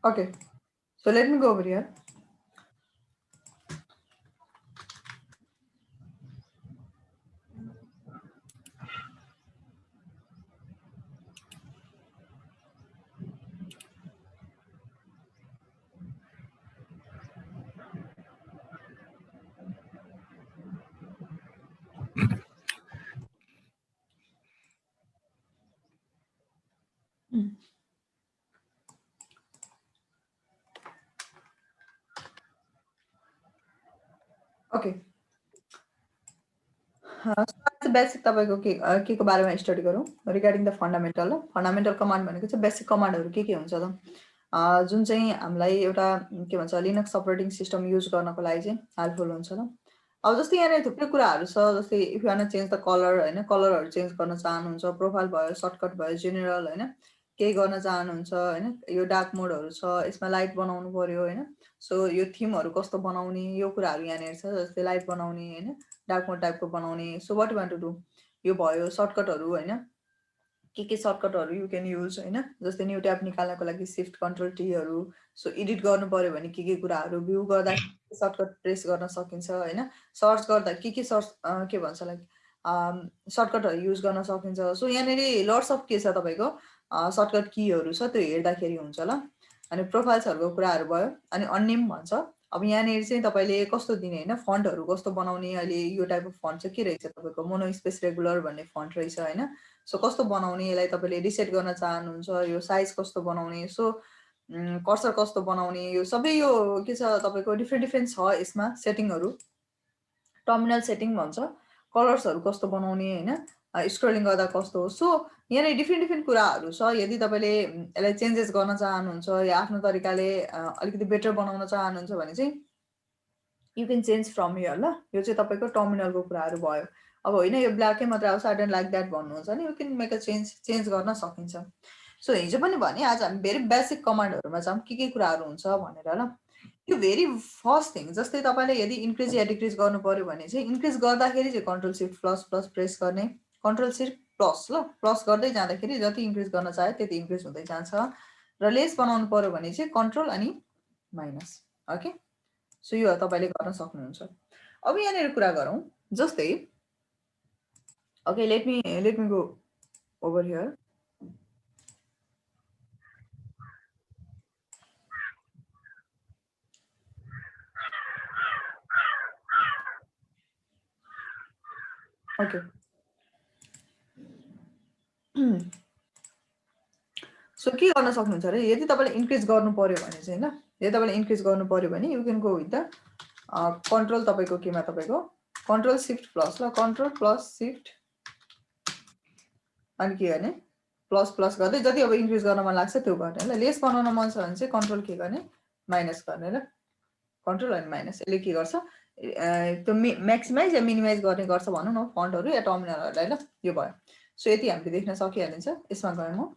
Okay, so let me go over here. Okay. So basic तपाईँको के को बारेमा स्टडी गरौँ regarding the fundamental fundamental command भनेको चाहिँ बेसिक कमान्डहरू के हुन्छ त जुन चाहिँ हामीलाई एउटा के भन्छ लिनक्स अपरेटिङ सिस्टम युज गर्नको लागि चाहिँ हेल्पफुल हुन्छ ल अब जस्तै यहाँनिर थुप्रै कुराहरू छ जस्तै if you want change the colour होइन कलरहरू चेन्ज गर्न चाहनुहुन्छ प्रोफाइल भयो सर्टकट भयो जेनरल होइन केही गर्न चाहनुहुन्छ होइन यो डार्क मोडहरू छ यसमा लाइट बनाउनु पर्यो होइन सो यो थिमहरू कस्तो बनाउने यो कुराहरू यहाँनिर छ जस्तै लाइट बनाउने होइन डार्क मोड टाइपको बनाउने so what want to do यो भयो सर्टकटहरू होइन के सर्टकटहरू यु क्यान युज होइन जस्तै न्यू ट्याब निकाल्नको लागि सिफ्ट कन्ट्रोल टीहरू सो एडिट गर्नु पर्यो भने के कुराहरू भ्यू गर्दा सर्टकट प्रेस गर्न सकिन्छ होइन सर्च गर्दा के सर्च के भन्छ लाइक सर्टकटहरू युज गर्न सकिन्छ सो यहाँनिर लट्स अफ के छ तपाईँको सर्टकट कीहरू छ त्यो हेर्दाखेरि हुन्छ ल अनि प्रोफाइल्सहरूको कुराहरू भयो अनि अन्नेम भन्छ अब यहाँनिर चाहिँ तपाईँले कस्तो दिने होइन फन्टहरू कस्तो बनाउने अहिले यो टाइप अफ फन्ट चाहिँ के रहेछ तपाईँको मोनो स्पेस रेगुलर भन्ने फन्ट रहेछ होइन सो कस्तो बनाउने यसलाई तपाईँले रिसेट गर्न चाहनुहुन्छ यो साइज कस्तो बनाउने सो कर्सर कस्तो बनाउने यो सबै यो के छ तपाईँको डिफ्रेन्ट डिफ्रेन्ट छ यसमा सेटिङहरू टर्मिनल सेटिङ भन्छ कलर्सहरू कस्तो बनाउने होइन स्क्रोलिङ गर्दा कस्तो हो सो यहाँनिर डिफ्रेन्ट डिफ्रेन्ट कुराहरू छ यदि तपाईँले यसलाई चेन्जेस गर्न चाहनुहुन्छ या आफ्नो तरिकाले अलिकति बेटर बनाउन चाहनुहुन्छ भने चाहिँ you can change from here ल यो चाहिँ तपाईँको टर्मिनलको कुराहरू भयो अब होइन यो ब्ल्याकै मात्रै आउँछ आई डोन्ट लाइक द्याट भन्नुहुन्छ नि you can make a change गर्न सकिन्छ सो हिजो पनि भने आज हामी भेरी बेसिक कमान्डहरूमा जाउँ के कुराहरू हुन्छ भनेर ल यो भेरी फर्स्ट थिङ जस्तै तपाईँले यदि इन्क्रिज या डिक्रिज गर्नु पर्यो भने चाहिँ इन्क्रिज गर्दाखेरि चाहिँ control shift plus plus press गर्ने कन्ट्रोल सिफ्ट प्लस ल प्लस गर्दै जाँदाखेरि जति इन्क्रिज गर्न चाह्यो त्यति इन्क्रिज हुँदै जान्छ र लेस बनाउनु पर्यो भने चाहिँ कन्ट्रोल अनि माइनस ओके सो यो तपाईँले गर्न सक्नुहुन्छ अब यहाँनिर कुरा गरौँ जस्तै okay let me go over here okay so के गर्न सक्नुहुन्छ अरे यदि तपाईँले इन्क्रिज गर्नु पर्यो भने चाहिँ होइन यदि तपाईँले इन्क्रिज गर्नु पर्यो भने you can go with the control तपाईँको केमा तपाईँको कन्ट्रोल सिफ्ट प्लस ल कन्ट्रोल प्लस सिफ्ट अनि के गर्ने प्लस प्लस गर्दै जति अब इन्क्रिज गर्न मन लाग्छ त्यो गर्ने ल लेस बनाउन मन छ भने चाहिँ कन्ट्रोल के गर्ने माइनस गर्ने ल कन्ट्रोल अनि माइनस यसले के गर्छ त्यो म्याक्सिमाइज या मिनिमाइज गर्ने गर्छ भनौँ न फन्टहरू या टर्मिनलहरूलाई ल यो भयो सो यति हामीले देख्न सकिहालिन्छ यसमा गएँ म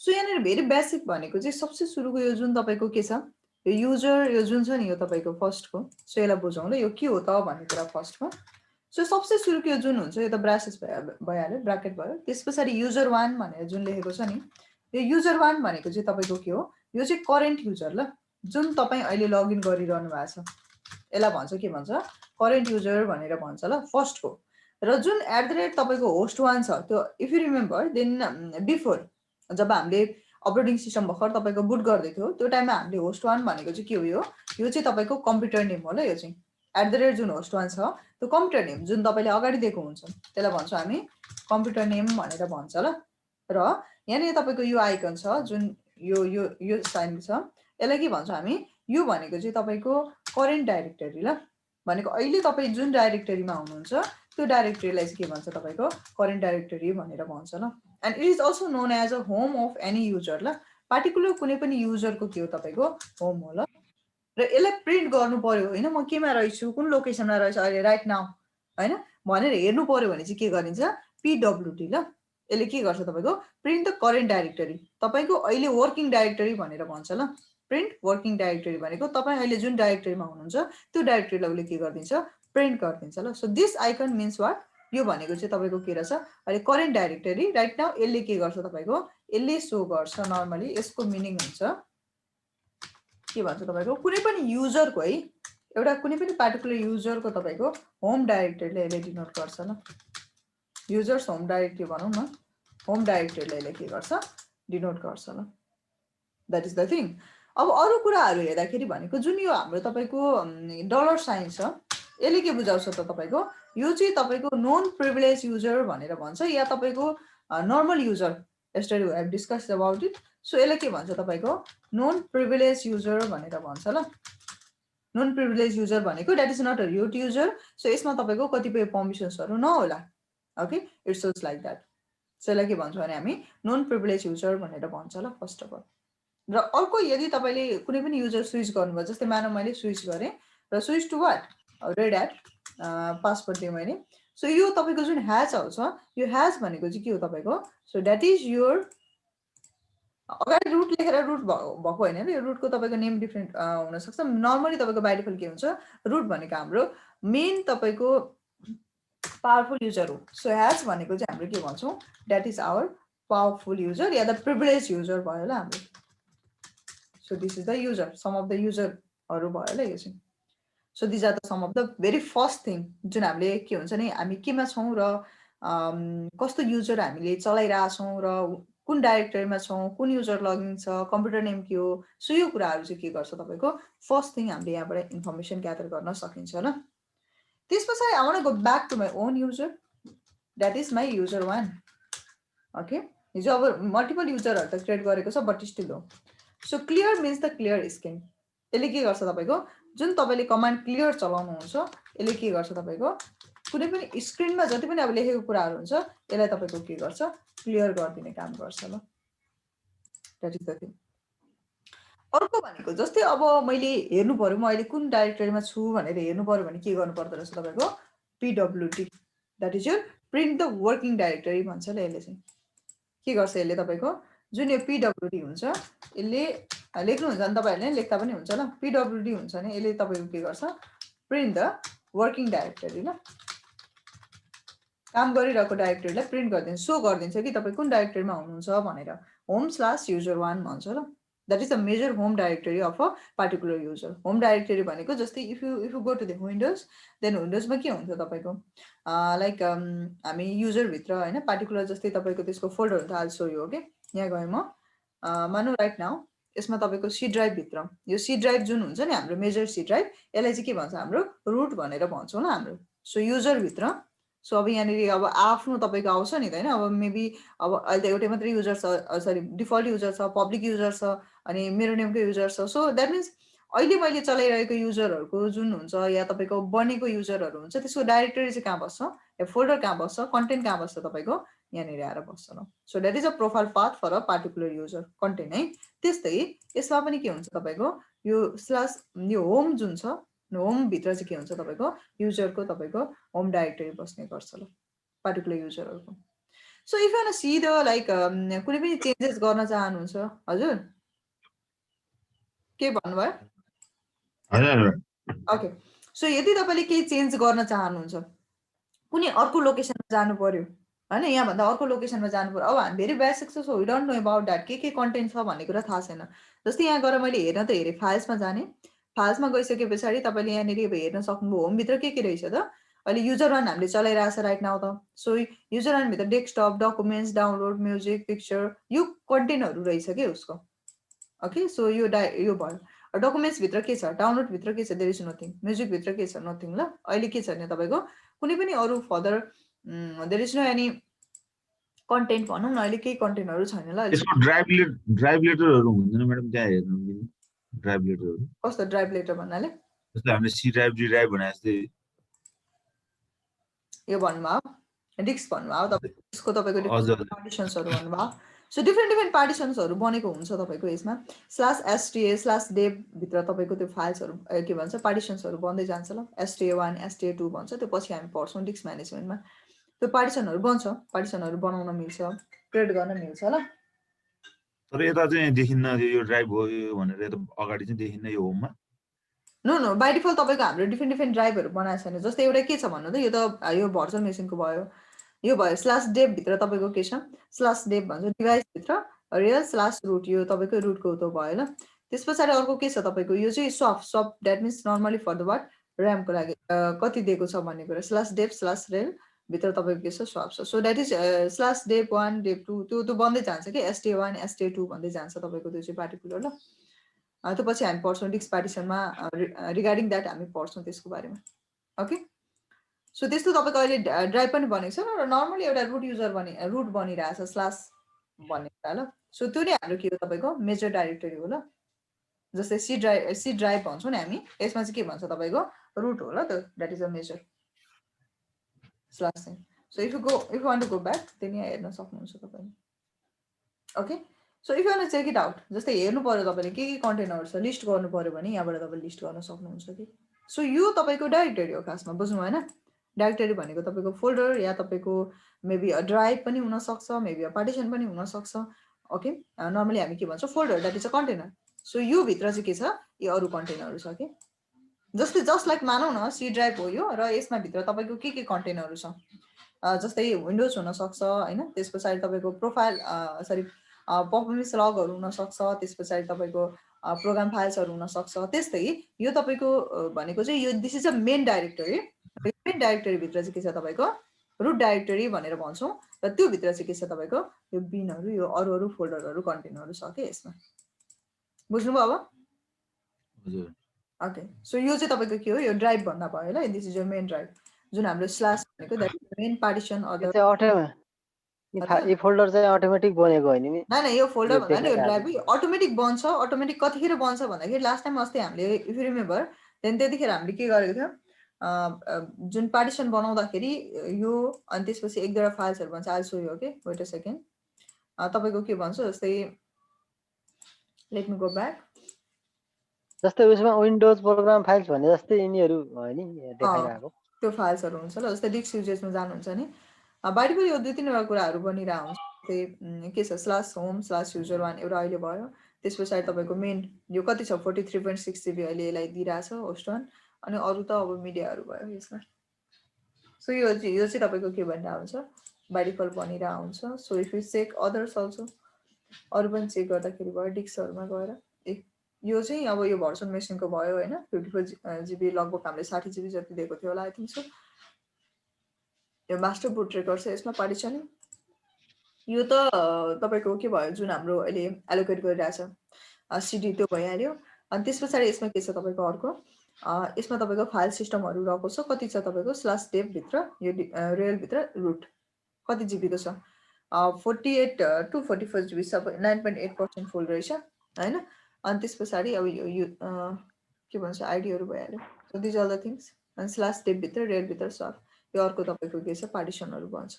सो यहाँनिर भेरी बेसिक भनेको चाहिँ सबसे सुरुको यो जुन तपाईँको के छ यो युजर यो जुन छ नि यो तपाईँको फर्स्टको सो यसलाई बुझौँ ल यो के हो त भन्ने कुरा फर्स्टको सो सबसे सुरुको यो जुन हुन्छ यो त ब्रासेस भइहाल्यो ब्राकेट भयो त्यस पछाडि युजर वान भनेर जुन लेखेको छ नि यो युजर वान भनेको चाहिँ तपाईँको के हो यो चाहिँ करेन्ट युजर ल जुन तपाईँ अहिले लगइन गरिरहनु भएको छ यसलाई भन्छ के भन्छ करेन्ट युजर भनेर भन्छ ल फर्स्टको र जुन एट द रेट तपाईँको होस्ट वान छ त्यो if you remember then before जब हामीले अपरेटिङ सिस्टम भर्खर तपाईँको बुट गर्दै थियो त्यो टाइममा हामीले होस्ट वान भनेको चाहिँ के हो यो चाहिँ तपाईँको कम्प्युटर नेम हो ल यो चाहिँ एट द रेट जुन होस्ट वान छ त्यो कम्प्युटर नेम जुन तपाईँले अगाडि दिएको हुन्छ त्यसलाई भन्छौँ हामी कम्प्युटर नेम भनेर भन्छ ल र यहाँनिर तपाईँको यो आइकन छ जुन यो साइन छ यसलाई के भन्छौँ हामी यो भनेको चाहिँ तपाईँको करेन्ट डाइरेक्टरी ल भनेको अहिले तपाईँ जुन डाइरेक्टरीमा हुनुहुन्छ त्यो डाइरेक्टरीलाई चाहिँ के भन्छ तपाईँको करेन्ट डाइरेक्टरी भनेर भन्छ ल and it is also known as a home of any user ल पार्टिकुलर कुनै पनि युजरको के हो तपाईँको होम हो ल र यसलाई प्रिन्ट गर्नु पर्यो होइन म केमा रहेछु कुन लोकेसनमा रहेछु अहिले राइट नाउ होइन भनेर हेर्नु पर्यो भने चाहिँ के गरिन्छ पिडब्लुडी ल यसले के गर्छ तपाईँको प्रिन्ट द करेन्ट डाइरेक्टरी तपाईँको अहिले वर्किङ डाइरेक्टरी भनेर भन्छ ल प्रिन्ट वर्किङ डाइरेक्टरी भनेको तपाईँ अहिले जुन डाइरेक्टरीमा हुनुहुन्छ त्यो डाइरेक्टरीलाई उसले के गरिदिन्छ प्रिन्ट गरिदिन्छ ल so this icon means what यो भनेको चाहिँ तपाईँको के रहेछ अहिले करेन्ट डाइरेक्टरी राइट नाउ यसले के गर्छ तपाईँको यसले सो गर्छ नर्मली यसको मिनिङ हुन्छ के भन्छ तपाईको कुनै पनि युजरको है एउटा कुनै पनि पार्टिकुलर युजरको तपाईको होम डाइरेक्टरीले यसले डिनोट गर्छ ल युजर्स होम डाइरेक्टरी भनौँ न होम डाइरेक्टरीले यसले के गर्छ डिनोट गर्छ ल द्याट इज द थिङ अब अरू कुराहरू हेर्दाखेरि भनेको जुन यो हाम्रो तपाईको डलर साइन छ यसले के बुझाउँछ त तपाईको यो चाहिँ तपाईको नन प्रिभिलेज युजर भनेर भन्छ या तपाईको normal user yesterday we have discussed about it so यसले के भन्छ तपाईको नन प्रिभिलेज युजर भनेर भन्छ ल नन प्रिभिलेज युजर भनेको that is not a root user so यसमा तपाईको कतिपय पर्मिसन्सहरू नहोला okay it's shows like that so यसलाई के भन्छौँ भने हामी नन प्रिभिलेज युजर भनेर भन्छ ल फर्स्ट अफ अल र अर्को यदि तपाईले कुनै पनि युजर स्विच गर्नुभयो जस्तै मानव मैले स्विच गरेँ र switch to what red at password दिएँ मैले सो यो तपाईको जुन ह्याच आउँछ यो ह्याच भनेको चाहिँ के हो तपाईको सो द्याट इज योर अगाडि रुट लेखेर रुट भएको होइन यो रुटको तपाईको नेम डिफ्रेन्ट हुनसक्छ नर्मली तपाईको बाइ डिफल्ट के हुन्छ रुट भनेको हाम्रो मेन तपाईको पावरफुल युजर हो सो ह्याच भनेको चाहिँ हाम्रो के भन्छौँ that is our powerful user या द प्रिभिलेज युजर भयो ल हाम्रो So this is the user, some of the user हरू भयो ल यो चाहिँ so these are the some of the very first thing जुन हामीले के हुन्छ नि हामी केमा छौं र कस्तो युजर हामीले चलाइराछौं र कुन डाइरेक्टरीमा छौं कुन युजर लगइन छ कम्प्युटर नेम के हो सो यो कुराहरू चाहिँ के गर्छ तपाईको फर्स्ट थिङ हामीले यहाँबाट इन्फर्मेसन ग्यादर गर्न सकिन्छ ल त्यसपछि I want to go back to my own user that is my user 1 okay हिजो अब मल्टिपल युजरहरु त क्रिएट गरेको छ बट स्टिल हो so clear means the clear screen यसले के गर्छ तपाईको जुन तपाईले कमान्ड क्लियर चलाउनुहुन्छ यसले के गर्छ तपाईको कुनै पनि स्क्रिनमा जति पनि अब लेखेको कुराहरू हुन्छ यसलाई तपाईको के गर्छ क्लियर गरिदिने काम गर्छ ल दैट इज द थिङ अर्को भनेको जस्तै अब मैले हेर्नु पर्यो म अहिले कुन डाइरेक्टरीमा छु भनेर हेर्नु पर्यो भने के गर्नु पर्दो रहेछ तपाईको pwd that is your print the working directory भन्छ ल यसले चाहिँ के गर्छ यसले तपाईको जुन यो pwd हुन्छ यसले लेख्नु हुन्छ नि तपाईहरुले लेख्दा पनि हुन्छ ल pwd हुन्छ नि यसले तपाईको के गर्छ प्रिन्ट द वर्किङ डाइरेक्टरी ल काम गरिरहेको डाइरेक्टरीलाई प्रिन्ट गरिदिन्छ सो गरिदिन्छ कि तपाई कुन डाइरेक्टरीमा हुनुहुन्छ भनेर home/user1 भन्छ ल that is the major home directory of a particular user home directory भनेको जस्तै if you go to the Windows then विन्डोजमा के हुन्छ तपाईको लाइक हामी युजर भित्र हैन पार्टिकुलर जस्तै तपाईको त्यसको फोल्डर हुन्छ आल्सो यो ओके यहाँ गए म मानौ राइट नाउ यसमा तपाईको सी ड्राइभ भित्र यो सी ड्राइभ जुन हुन्छ नि हाम्रो मेजर सी ड्राइभ यसलाई चाहिँ के भन्छ हाम्रो रुट भनेर भन्छौं ल हाम्रो सो युजर भित्र सो अब यहाँनिर अब आफ्नो तपाईको आउँछ नि त हैन अब मेबी अब अहिले त एउटै मात्रै युजर छ सरी डिफल्ट युजर छ पब्लिक युजर छ अनि मेरो नेमको युजर छ सो दैट मिन्स अहिले मैले चलाइरहेको युजरहरुको जुन हुन्छ या तपाईको बनेको युजरहरु हुन्छ त्यसको डाइरेक्टरी चाहिँ कहाँ बस्छ या फोल्डर कहाँ बस्छ कन्टेन्ट कहाँ बस्छ तपाईको यहाँनिर आएर बस्छ ल so that is a profile path for a particular user content है त्यस्तै यसमा पनि के हुन्छ तपाईको यो स्ल्याश यो होम जुन छ होम भित्र चाहिँ के हुन्छ तपाईको युजरको तपाईको होम डाइरेक्टरी बस्ने गर्छ ल पार्टिकुलर युजरहरुको so if you want to see the like कुनै पनि चेन्जेस गर्न चाहनुहुन्छ हजुर के भन्नुभयो हजुर ओके सो यदि तपाईले केही चेन्ज गर्न चाहनुहुन्छ कुनै अर्को लोकेसनमा जानु पर्यो हैन यहाँ भन्दा अर्को लोकेसनमा जानु पर्यो अब हामी भेरी बेसिक छ so we don't know about that के कन्टेन्ट छ भन्ने कुरा थाहा छैन जस्तै यहाँ गएर मैले हेर्न त हेरे फाइल्समा जाने फाइल्समा गइसके पछाडी तपाईले यहाँनिर हेर्न सक्नुभयो होम भित्र के रहेछ त अहिले युजर 1 हामीले चलाइरहेछ राइट नाउ त सो युजर 1 भित्र desktop documents download music picture यो कन्टेन्टहरु रहेछ के उसको ओके सो यो भयो डकुमेन्ट्स भित्र के छ डाउनलोड भित्र के छ देयर इज नथिङ म्युजिक भित्र के छ नथिङ ल अहिले के छ नि तपाईको कुनै पनि अरु further there is no any content भनौं न अहिले केही कन्टेन्टहरु छैन ल यसको ड्राइभ लेटरहरु हुँदैन म्याडम त्यहाँ हेर्नु दिनु ड्राइभ लेटरहरु कस्तो ड्राइभ लेटर भन्नाले जस्तै हामीले सी ड्राइभ डी ड्राइभ भने जस्तै यो भन्नुभयो डिस्क भन्नुभयो तपाईको यसको तपाईको हजुर पार्टिशन्सहरु भन्नुभयो सो डिफरेन्ट पार्टिशन्सहरु बनेको हुन्छ तपाईको यसमा /sta/dev भित्र तपाईको त्यो फाइल्सहरु के भन्छ पार्टिशन्सहरु बन्दै जान्छ ल sta1 sta2 भन्छ त्यो पछि हामी पढ्छौं डिस्क म्यानेजमेन्टमा त्यो पार्टिशनहरु बन्छ पार्टिशनहरु बनाउन मिल्छ क्रिएट गर्न मिल्छ ल तर यता चाहिँ देखिन्न यो ड्राइभ हो भनेर यता अगाडि चाहिँ देखिन्न यो होममा नो बाइ डिफल्ट तपाईको हाम्रो डिफरेन्ट ड्राइभहरु बनाएको छैन जस्तै एउटा के छ भन्नु त यो त यो भर्चुअल मेसिनको भयो यो भयो /dev भित्र तपाईको के छ /dev भन्छ डिभाइस भित्र रियल /root यो तपाईको रुटको त भयो ल त्यस पछाडि अर्को के छ तपाईको यो चाहिँ swap that means normally for the what RAM को लागि कति दिएको छ भन्ने कुरा /dev/rel भित्र तपाईको के छ swap छ. So that is /dev1 dev2 त्यो बन्दै जान्छ के sta1 sta2 भन्दै जान्छ तपाईको त्यो चाहिँ पार्टिकुलर ल. त्यो पछि हामी पढ्छौँ डिस्क पार्टिसनमा रिगार्डिङ द्याट हामी पढ्छौँ त्यसको बारेमा. ओके सो त्यस्तो तपाईको अहिले ड्राइभ पनि बनेको छ र नर्मली एउटा रुट बनिरहेछ स्ल्यास भन्ने कुरा ल. सो त्यो नै हाम्रो के हो तपाईको मेजर डाइरेक्टरी हो ल. जस्तै सी ड्राइभ भन्छौँ नि हामी यसमा चाहिँ के भन्छ तपाईको रुट हो ल त्यो that is a major slash चाहिँ. So if you want to go back त्यही यहाँ हेर्न सक्नुहुन्छ तपाईले. Okay so if you want to check it out जस्तै हेर्नु पर्यो तपाईले के कन्टेनरहरु छ लिस्ट गर्नु पर्यो भने यहाँबाट तपाईले लिस्ट गर्न सक्नुहुन्छ कि. सो यो तपाईको डाइरेक्टरी हो खासमा बुझ्नु भएन. डाइरेक्टरी भनेको तपाईको फोल्डर या तपाईको मेबी अ ड्राइभ पनि हुन सक्छ मेबी अ पार्टिसन पनि हुन सक्छ. ओके नर्मली हामी के भन्छौँ folder that is a container. So यो भित्र चाहिँ के छ यो अरु कन्टेनरहरु छ के. जस्तै जस्ट लाइक मानौ न सी ड्राइभ हो यो र यसमा भित्र तपाईको के कन्टेनरहरु छ जस्तै विन्डोज हुन सक्छ हैन. त्यसपछि तपाईको प्रोफाइल सरी परफर्मेन्स लगहरु हुन सक्छ. त्यसपछि तपाईको प्रोग्राम फाइल्सहरु हुन सक्छ. त्यस्तै यो तपाईको भनेको चाहिँ यो this is a main directory. Main directory भित्र चाहिँ के छ तपाईको रुट डाइरेक्टरी भनेर भन्छौँ र त्यो भित्र चाहिँ के छ तपाईको यो बिनहरु यो अरु फोल्डरहरु कन्टेनरहरु छ के यसमा. बुझ्नुभयो अब. हजुर ओके सो यो चाहिँ तपाईको के हो यो ड्राइभ भन्दा भयो ल. This is your main drive जुन हाम्रो स्ल्यास भनेको द्याट मेन पार्टिसन अदर यो फोल्डर चाहिँ अटोमेटिक बनेको होइन नि. हैन यो फोल्डर भन्दा नि यो ड्राइभ अटोमेटिक बन्छ. अटोमेटिक कतिखेर बन्छ भन्दाखेरि लास्ट टाइम अस्ति हामीले इफ यु रिमेम्बर देन त्यतिखेर हामीले के गरेको थियौँ जुन पार्टिसन बनाउँदाखेरि यो अनि त्यसपछि एक दुईवटा फाइल्सहरु भन्छ I so you. Okay weight a second तपाईको के भन्छ जस्तै लेट मी गो ब्याक जस्तै उसमा विन्डोज प्रोग्राम फाइल्स भन्ने जस्तै यिनीहरू हो नि देखाइरहेको त्यो फाइल्सहरु हुन्छ ल. जस्तै डिस्क युजेसमा जानुहुन्छ नि बाइ डिफल्ट यो दुई तीनवटा कुराहरु बनिरहेको हुन्छ. त्यही के छ /home/user1 एउटा अहिले भयो. त्यसपछि तपाईको मेन यो कति छ 43.6 GB अहिले यसलाई दिइराछ होस्ट1 अनि अरु त अब मिडियाहरु भयो यसमा. सो यो चाहिँ तपाईको के भनिरा हुन्छ बाइ डिफल्ट बनिरा हुन्छ. So if you check others also अरु पनि चेक गर्दाखेरि भयो डिस्कहरुमा गएर यो चाहिँ अब यो भर्सन मेसिनको भयो हैन 54 GB लगभग हामीले 60 GB जति दिएको थियो होला आई थिंक सो. यो मास्टर बुट ट्र्याकर छ यसमा पार्टिसन. यो त तपाईको के भयो जुन हाम्रो अहिले एलोकेट गरिरहेछ सिडी त्यो भइहाल्यो. अनि त्यसपछि यसमा के छ तपाईको अर्को यसमा तपाईको फाइल सिस्टमहरु रहेको छ. कति छ तपाईको /dev भित्र यो रेल भित्र रुट कति जीबी को छ 48 to 44 GB सबै 9.8% फुल रहेछ हैन. अनि त्यसपछि अब यो के भन्छ आईडीहरु भइहाल्यो. So this all the things अनि /dev भित्र रेल भित्र सब यो अर्को तपाईको के छ पार्टिसनहरु भन्छ.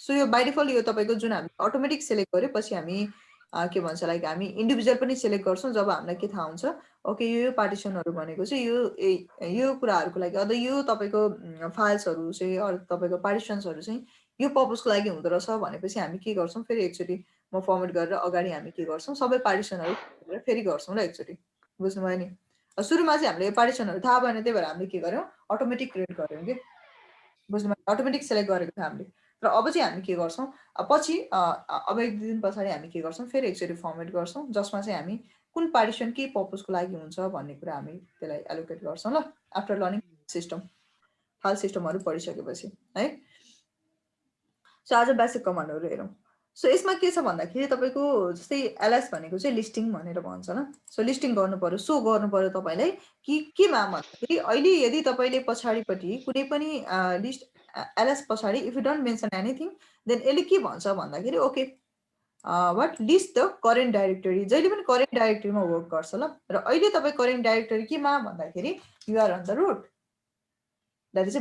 सो यो बाइ डिफल्ट यो तपाईको जुन हामी अटोमेटिक सिलेक्ट गरे पछि हामी के भन्छ लाइक हामी इन्डिभिजुअल पनि सिलेक्ट गर्छौं जब हामीलाई के थाहा हुन्छ ओके यो पार्टिसनहरु भनेको चाहिँ यो कुराहरुको लागि अझ यो तपाईको फाइल्सहरु चाहिँ अरु तपाईको पार्टिसन्सहरु चाहिँ यो पर्पसको लागि हुँदो रहेछ भनेपछि हामी के गर्छौं फेरि एकचोटी म फर्मेट गरेर अगाडि हामी के गर्छौं सबै पार्टिसनहरु फेरि गर्छौं ल एकचोटी. बुझ्नुभयो नि. सुरुमा चाहिँ हामीले पार्टिसनहरु थाहा भएन त्यही भएर हामीले के गर्यौं अटोमेटिक क्रिएट गर्यौं के. बुझ्नुभयो अटोमेटिक सिलेक्ट गरेको थियो हामीले र अब चाहिँ हामी के गर्छौं पछि अब एक दुई दिन पछाडी हामी के गर्छौं फेरि एकचोटी फर्मेट गर्छौं जसमा चाहिँ हामी कुन पार्टिसन के पर्पसको लागि हुन्छ भन्ने कुरा हामी त्यसलाई एलोकेट गर्छौं ल आफ्टर लर्निङ सिस्टम फाइल सिस्टमहरु पढिसकेपछि है. सो आज बेसिक कमान्डहरु हेरौं. सो यसमा के छ भन्दाखेरि तपाईको जस्तै ls भनेको चाहिँ लिस्टिङ भनेर भन्छ ल. सो लिस्टिङ गर्नु पर्यो सो गर्नु पर्यो तपाईलाई कि केमा भन्दाखेरि अहिले यदि तपाईले पछाडीपटि कुनै पनि लिस्ट ls पछाडी if you don't mention anything then यसले के भन्छ भन्दाखेरि okay what list the current directory. जहिले पनि करेन्ट डाइरेक्टरीमा वर्क गर्छ ल. र अहिले तपाई करेन्ट डाइरेक्टरी केमा भन्दाखेरि you are on the root that is a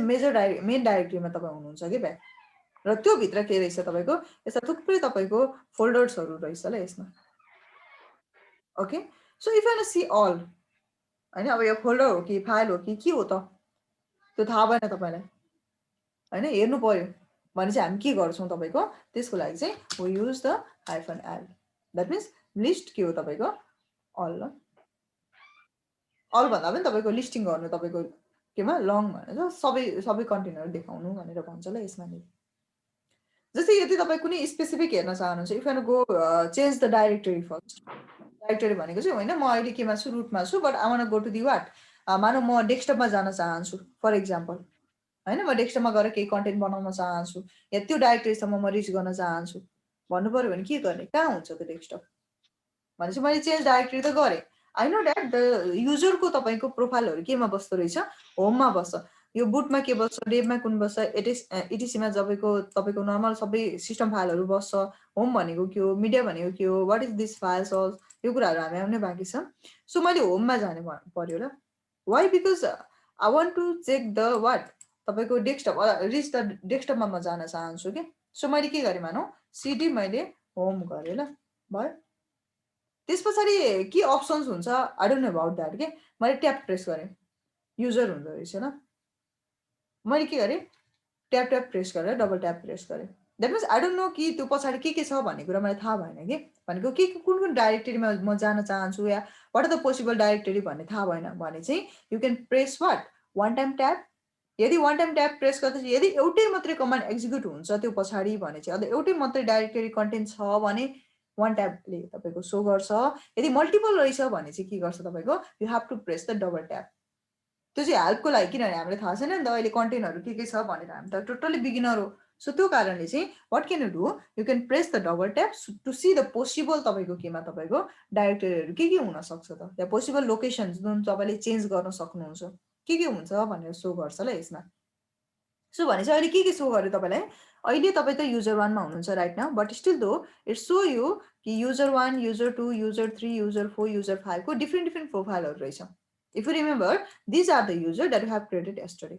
main डाइरेक्टरीमा तपाई हुनुहुन्छ के ब्याक. र त्यो भित्र के रहेछ तपाईको यस्ता थुप्रै तपाईको फोल्डर्सहरु रहेछ ल यसमा. Okay so if you want to see all हैन अब यो फोल्डर हो कि फाइल हो कि के हो त त्यो थाहा भएन तपाईलाई हैन हेर्नु पर्यो भने चाहिँ हामी के गर्छौं तपाईको त्यसको लागि चाहिँ we use the -l that means list के हो तपाईको अल ल. अल भन्दा पनि तपाईको लिस्टिङ गर्नु तपाईको केमा लङ भनेर सबै कन्टेनर देखाउनु भनेर भन्छ ल यसमा नि. जस्तै यदि तपाई कुनै स्पेसिफिक हेर्न चाहनुहुन्छ if you want to go change the directory first directory भनेको चाहिँ होइन म अहिले केमा छु रुटमा छु but I want go to the what मानौ म डेस्कटपमा जान चाहन्छु फर इक्जाम्पल होइन म डेस्कटपमा गएर केही कन्टेन्ट बनाउन चाहन्छु या त्यो डाइरेक्टरीसम्म म रिच गर्न चाहन्छु भन्नु पऱ्यो भने के गर्ने कहाँ हुन्छ त्यो डेस्कटप भनेपछि मैले चेन्ज डाइरेक्टरी त गरेँ आई नो द्याट द युजरको तपाईँको प्रोफाइलहरू केमा बस्दो रहेछ होममा बस्छ यो बुटमा के बस्छ डेबमा कुन बस्छ इटिसीमा तपाईँको नर्मल सबै सिस्टम फाइलहरू बस्छ होम भनेको के हो मिडिया भनेको के हो what is this files all यो कुराहरू हामी आउनै बाँकी छ सो मैले होममा जाने पर्यो ल why because I want to check the what तपाईँको डेस्कटप रिच द डेस्कटपमा म जान चाहन्छु कि सो मैले के गरेँ मानौ सिडी मैले होम गरेँ ल भयो त्यस पछाडि के अप्सन्स हुन्छ I don't know about that के मैले ट्याप प्रेस गरेँ युजर हुँदो रहेछ ल मैले के गरेँ ट्याप प्रेस गरेर डबल ट्याप प्रेस गरेँ that means I don't know कि त्यो पछाडि के छ भन्ने कुरा मलाई थाहा भएन कि भनेको के कुन डाइरेक्टरीमा म जान चाहन्छु या what are the possible directory भन्ने थाहा भएन भने चाहिँ you can press what one time tap यदि वान टाइम ट्याप प्रेस गर्दा यदि एउटै मात्रै कमान्ड एक्जिक्युट हुन्छ त्यो पछाडि भने चाहिँ अन्त एउटै मात्रै डाइरेक्टरी कन्टेन्ट छ भने वान ट्यापले तपाईँको सो गर्छ यदि मल्टिपल रहेछ भने चाहिँ के गर्छ तपाईँको you have to press the double tap त्यो चाहिँ हेल्पको लागि किनभने हामीलाई थाहा छैन नि त अहिले कन्टेन्टहरू के छ भनेर हामी त टोटल्ली बिगिनर हो सो त्यो कारणले चाहिँ what can you do you can press the double tap to see the possible तपाईँको केमा तपाईँको डाइरेक्टरीहरू के हुनसक्छ त या पोसिबल लोकेसन जुन तपाईँले चेन्ज गर्न सक्नुहुन्छ के हुन्छ भनेर सो गर्छ ल यसमा सो भने चाहिँ अहिले के सो गर्यो तपाईँलाई अहिले तपाईँ त युजर वानमा हुनुहुन्छ right now but still though it's show you कि युजर वान युजर टू युजर 3 युजर 4 युजर 5 को डिफ्रेन्ट प्रोफाइलहरू रहेछ if you remember these are the user that you have created yesterday